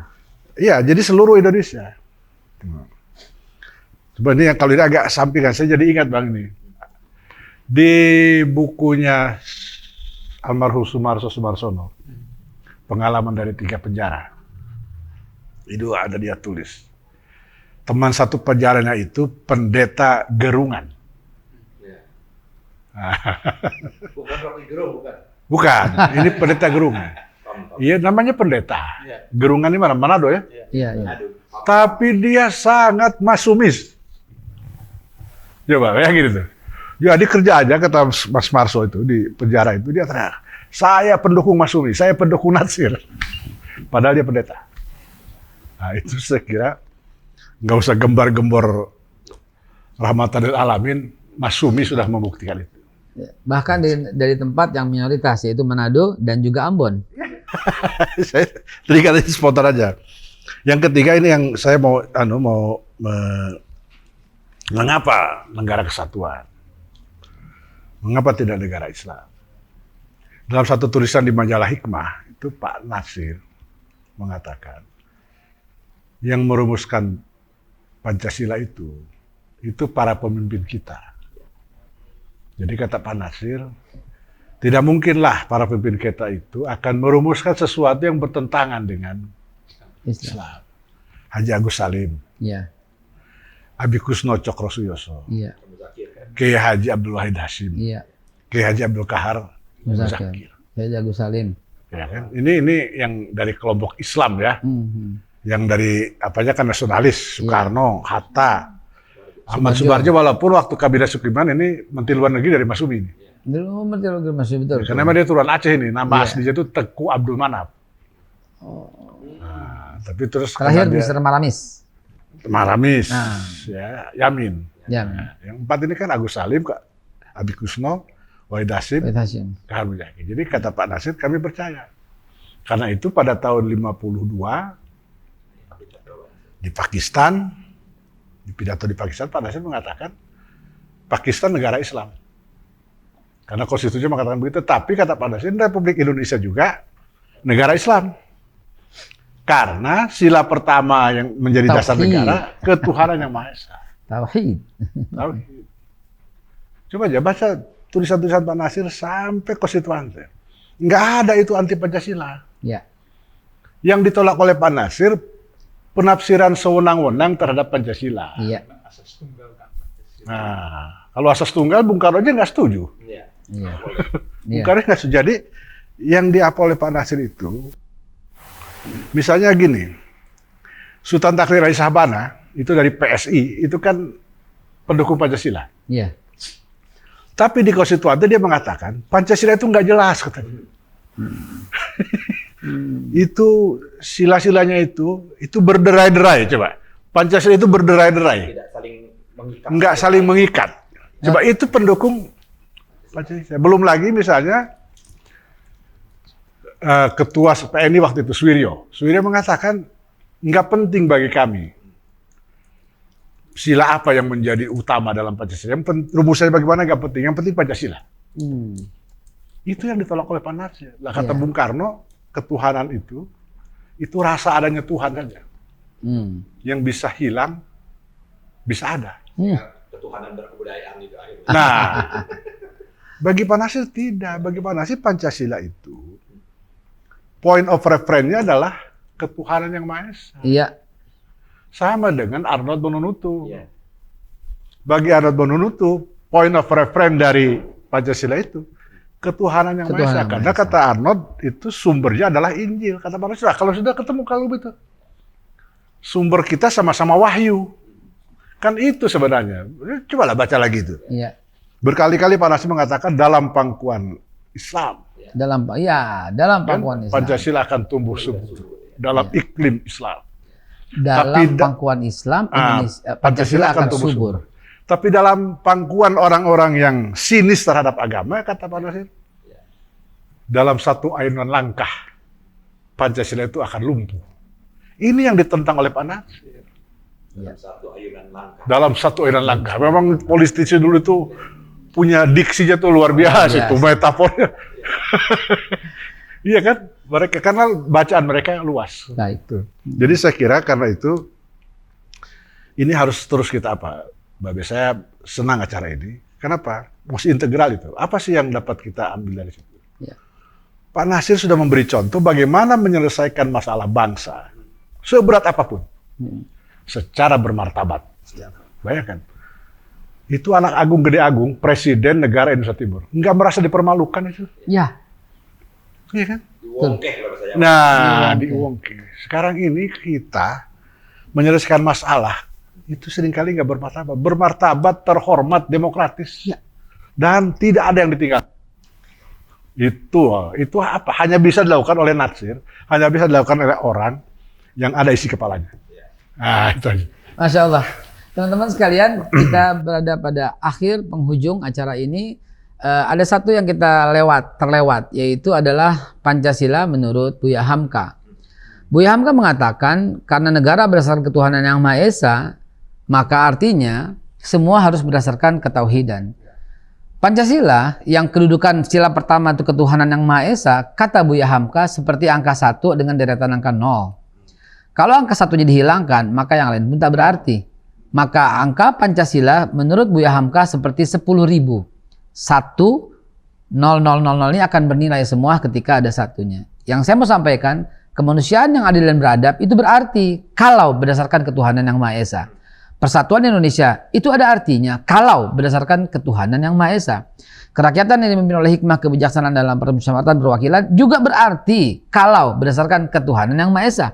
iya, jadi seluruh Indonesia. Coba ini yang kalau ini agak sampingan, saya jadi ingat Bang ini. Di bukunya almarhum Sumarso Sumarsono, Pengalaman dari 3 Penjara, itu ada dia tulis. Teman satu penjaranya itu pendeta Gerungan. Bukan Rocky Gerung, bukan. Bukan, ini pendeta Gerungan. Iya, namanya pendeta. Gerungan ini mana? Manado ya? Iya, iya. Tapi dia sangat masumis. Coba, kayak gitu tuh. Jadi kerja aja, kata Mas Marso itu, di penjara itu, dia teriak, saya pendukung Masumi, saya pendukung Natsir. Padahal dia pendeta. Nah itu saya kira, nggak usah gembar-gembor rahmatan lil alamin, Masumi sudah membuktikan itu. Bahkan dari tempat yang minoritas, yaitu Manado dan juga Ambon. Saya terikat itu spontan aja. Yang ketiga ini yang saya mengapa negara kesatuan? Mengapa tidak negara Islam? Dalam satu tulisan di majalah Hikmah, itu Pak Natsir mengatakan, yang merumuskan Pancasila itu para pemimpin kita. Jadi kata Pak Natsir, tidak mungkinlah para pemimpin kita itu akan merumuskan sesuatu yang bertentangan dengan Islam. Haji Agus Salim, Iya. Abi Kusno Cokrosuyoso, Iya. Kiai Haji Abdul Wahid Hashim, Iya. Kiai Haji Abdul Kahar Muzakir. Saya Agus Salim. Ya kan? Ini yang dari kelompok Islam ya, yang dari apanya kan nasionalis, Soekarno, Hatta, Ahmad Subarjo, walaupun waktu kabinet Sukiman ini Menteri Luar Negeri dari Masumi ini. Dulu Menteri Luar Negeri masih betul. Karena dia turunan Aceh ini, nama aslinya itu Teku Abdul Manap. Nah, tapi terus Terakhir dia Mr. Maramis. Maramis, ya, Yamin. Ya. Nah, yang 4 ini kan Agus Salim, Abi Kusno, Wahid Hashim, Hashim. Kahar Muzaki. Jadi kata Pak Natsir, kami percaya. Karena itu pada tahun 52 di Pakistan, di pidato di Pakistan, Pak Natsir mengatakan Pakistan negara Islam. Karena konstitusi mengatakan begitu. Tapi kata Pak Natsir, Republik Indonesia juga negara Islam. Karena sila pertama yang menjadi dasar negara, ketuhanan yang Maha Esa. Tauhid. Tauhid. Coba aja baca tulisan-tulisan Pak Natsir sampai konstituante. Nggak ada itu anti Pancasila. Ya. Yang ditolak oleh Pak Natsir, penafsiran sewenang-wenang terhadap Pancasila. Iya. Nah, kalau asas tunggal, Bung Karno aja nggak setuju. Iya. Bung Karno nggak setuju. Jadi yang diapa oleh Pak Nasir itu, misalnya gini, Sultan Taklir Ali Sabana itu dari PSI, itu kan pendukung Pancasila. Iya. Tapi di konstituante dia mengatakan Pancasila itu nggak jelas katanya. Itu sila-silanya itu berderai-derai coba. Pancasila itu berderai-derai. Tidak saling mengikat. Nggak saling mengikat. Coba itu pendukung Pancasila. Belum lagi misalnya Ketua PNI waktu itu Suwiryo mengatakan nggak penting bagi kami sila apa yang menjadi utama dalam Pancasila. Rumusnya bagaimana nggak penting. Yang penting Pancasila. Itu yang ditolak oleh Pak Nasir. Lah kata Bung Karno, ketuhanan itu rasa adanya Tuhan saja. Yang bisa hilang, bisa ada. Ketuhanan berkebudayaan itu. Nah, bagi Pak Nasir tidak. Bagi Pak Nasir Pancasila itu point of reference-nya adalah ketuhanan yang Maha Esa. Iya. Sama dengan Arnold Bonunutu. Bagi Arnold Bonunutu, point of reference dari Pancasila itu ketuhanan yang Maha Esa. Karena kata Arnold itu sumbernya adalah Injil. Kata Pak Nasir, kalau sudah ketemu kalau begitu, sumber kita sama-sama wahyu. Kan itu sebenarnya. Cobalah baca lagi itu. Iya. Berkali-kali Pak Nasir mengatakan dalam pangkuan Islam. Dalam pangkuan Islam. Pancasila akan tumbuh subur dalam iklim Islam. Dalam pangkuan Islam, Pancasila akan subur. Tapi dalam pangkuan orang-orang yang sinis terhadap agama, kata Pak Nasir, dalam satu ayunan langkah, Pancasila itu akan lumpuh. Ini yang ditentang oleh Pak Nasir. Dalam satu ayunan langkah. Memang politisi dulu itu punya diksinya tuh luar biasa, itu metafornya. Iya kan? Mereka karena bacaan mereka luas. Nah itu. Jadi saya kira karena itu ini harus terus kita apa? Babe, saya senang acara ini. Kenapa? Mesti integral itu. Apa sih yang dapat kita ambil dari situ? Ya. Pak Nasir sudah memberi contoh bagaimana menyelesaikan masalah bangsa seberat apapun, secara bermartabat. Bayangkan, itu anak agung gede agung, presiden negara Indonesia Timur, nggak merasa dipermalukan itu? Ya. Iya kan? Diwongkeh kalau saya. Nah, diwongkeh. Sekarang ini kita menyelesaikan masalah itu seringkali nggak bermartabat. Bermartabat, terhormat, demokratis. Ya. Dan tidak ada yang ditinggal. Itu apa? Hanya bisa dilakukan oleh Nasir, hanya bisa dilakukan oleh orang yang ada isi kepalanya. Nah, itu aja. Masya Allah. Teman-teman sekalian, kita berada pada akhir penghujung acara ini. Ada satu yang kita terlewat, yaitu adalah Pancasila menurut Buya Hamka. Buya Hamka mengatakan, karena negara berdasarkan ketuhanan yang Maha Esa, maka artinya semua harus berdasarkan ketauhidan. Pancasila yang kedudukan sila pertama itu ketuhanan yang Maha Esa, kata Buya Hamka seperti angka 1 dengan deretan angka 0. Kalau angka 1-nya dihilangkan, maka yang lain pun tak berarti. Maka angka Pancasila menurut Buya Hamka seperti 10.000. 1, 0, 0, 0, 0 ini akan bernilai semua ketika ada satunya. Yang saya mau sampaikan, kemanusiaan yang adil dan beradab itu berarti kalau berdasarkan ketuhanan yang Maha Esa. Persatuan Indonesia itu ada artinya kalau berdasarkan ketuhanan yang Maha Esa. Kerakyatan yang dipimpin oleh hikmah kebijaksanaan dalam permusyawaratan perwakilan juga berarti kalau berdasarkan ketuhanan yang Maha Esa.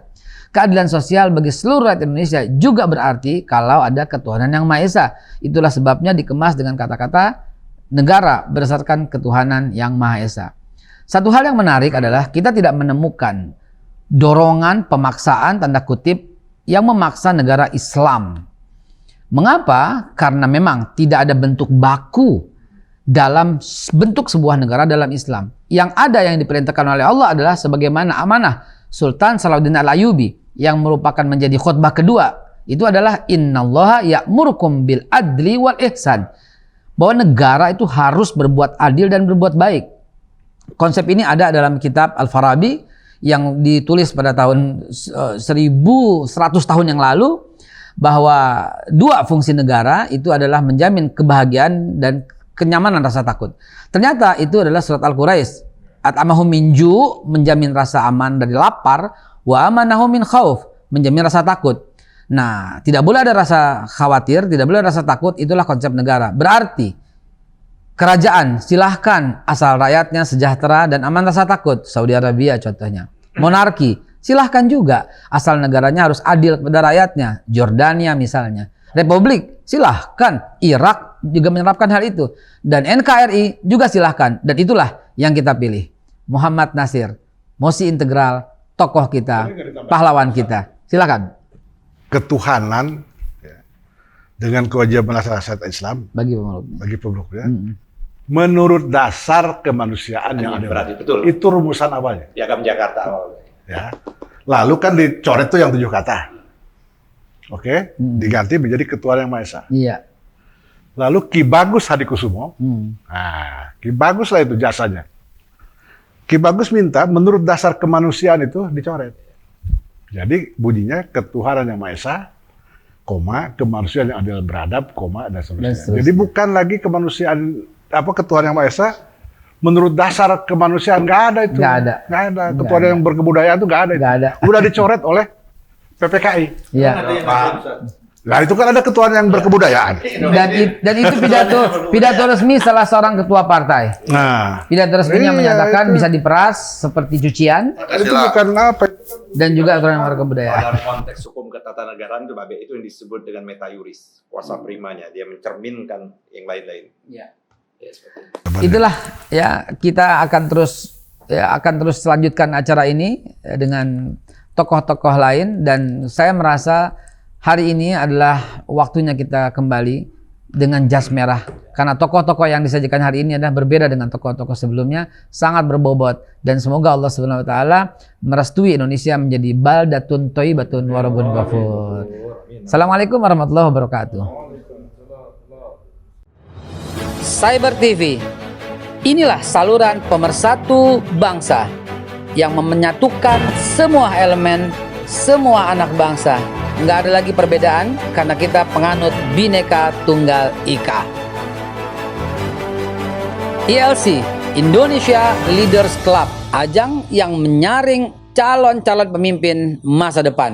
Keadilan sosial bagi seluruh rakyat Indonesia juga berarti kalau ada ketuhanan yang Maha Esa. Itulah sebabnya dikemas dengan kata-kata negara berdasarkan ketuhanan yang Maha Esa. Satu hal yang menarik adalah kita tidak menemukan dorongan pemaksaan tanda kutip yang memaksa negara Islam. Mengapa? Karena memang tidak ada bentuk baku dalam bentuk sebuah negara dalam Islam. Yang ada yang diperintahkan oleh Allah adalah sebagaimana amanah Sultan Salahuddin Al-Ayyubi yang merupakan menjadi khutbah kedua. Itu adalah innallaha ya'murukum bil adli wal ihsan. Bahwa negara itu harus berbuat adil dan berbuat baik. Konsep ini ada dalam kitab Al-Farabi yang ditulis pada tahun 1100 tahun yang lalu, bahwa dua fungsi negara itu adalah menjamin kebahagiaan dan kenyamanan rasa takut. Ternyata itu adalah surat Al-Quraisy. At'amahum min ju', menjamin rasa aman dari lapar, wa amanahum min khauf, menjamin rasa takut. Nah, tidak boleh ada rasa khawatir, tidak boleh ada rasa takut, itulah konsep negara. Berarti Kerajaan silahkan asal rakyatnya sejahtera dan aman rasa takut. Saudi Arabia contohnya. Monarki silahkan juga asal negaranya harus adil kepada rakyatnya. Jordania misalnya. Republik silahkan. Irak juga menerapkan hal itu. Dan NKRI juga silahkan. Dan itulah yang kita pilih. Muhammad Nasir, Mosi Integral, tokoh kita, pahlawan kita. Silahkan. Ketuhanan ya, dengan kewajiban asal Islam Bagi pemeluknya. bagi pemeluknya. Menurut dasar kemanusiaan yang ada. Berarti betul. Itu rumusan awalnya. Piagam Jakarta awal. Ya. Lalu kan dicoret tuh yang 7 kata. Oke, diganti menjadi Ketuhanan Yang Maha Esa. Iya. Lalu Ki Bagus Hadikusumo. Nah, Ki Bagus lah itu jasanya. Ki Bagus minta menurut dasar kemanusiaan itu dicoret. Jadi bunyinya Ketuhanan Yang Maha Esa, koma, kemanusiaan yang adil beradab, koma, dan seterusnya. Jadi bukan lagi kemanusiaan Ketuhanan Yang Maha Esa menurut dasar kemanusiaan, nggak ada itu. Nggak ada. Nggak ada. Ketuhanan yang berkebudayaan itu nggak ada. Nggak ada. Udah dicoret oleh PPKI. Iya. Nah itu kan ada ketuhanan yang berkebudayaan. Dan itu pidato resmi salah seorang ketua partai. Nah, Pidato resminya iya, menyatakan itu. bisa diperas seperti cucian itu bukan apa. dan juga aturan berkebudayaan. Dalam konteks hukum ketatanegaraan itu Babe, itu yang disebut dengan meta juris, kuasa primanya, dia mencerminkan yang lain-lain. Iya. Ya, seperti itu. Itulah ya, kita akan terus selanjutkan acara ini dengan tokoh-tokoh lain, dan saya merasa hari ini adalah waktunya kita kembali dengan jas merah, karena tokoh-tokoh yang disajikan hari ini adalah berbeda dengan tokoh-tokoh sebelumnya, sangat berbobot, dan semoga Allah Subhanahu wa taala merestui Indonesia menjadi baldatun thayyibatun wa rabbun ghafur. Assalamualaikum warahmatullahi wabarakatuh. Cyber TV, inilah saluran pemersatu bangsa yang menyatukan semua elemen, semua anak bangsa. Nggak ada lagi perbedaan karena kita penganut Bhinneka Tunggal Ika. ILC, Indonesia Leaders Club, ajang yang menyaring calon-calon pemimpin masa depan.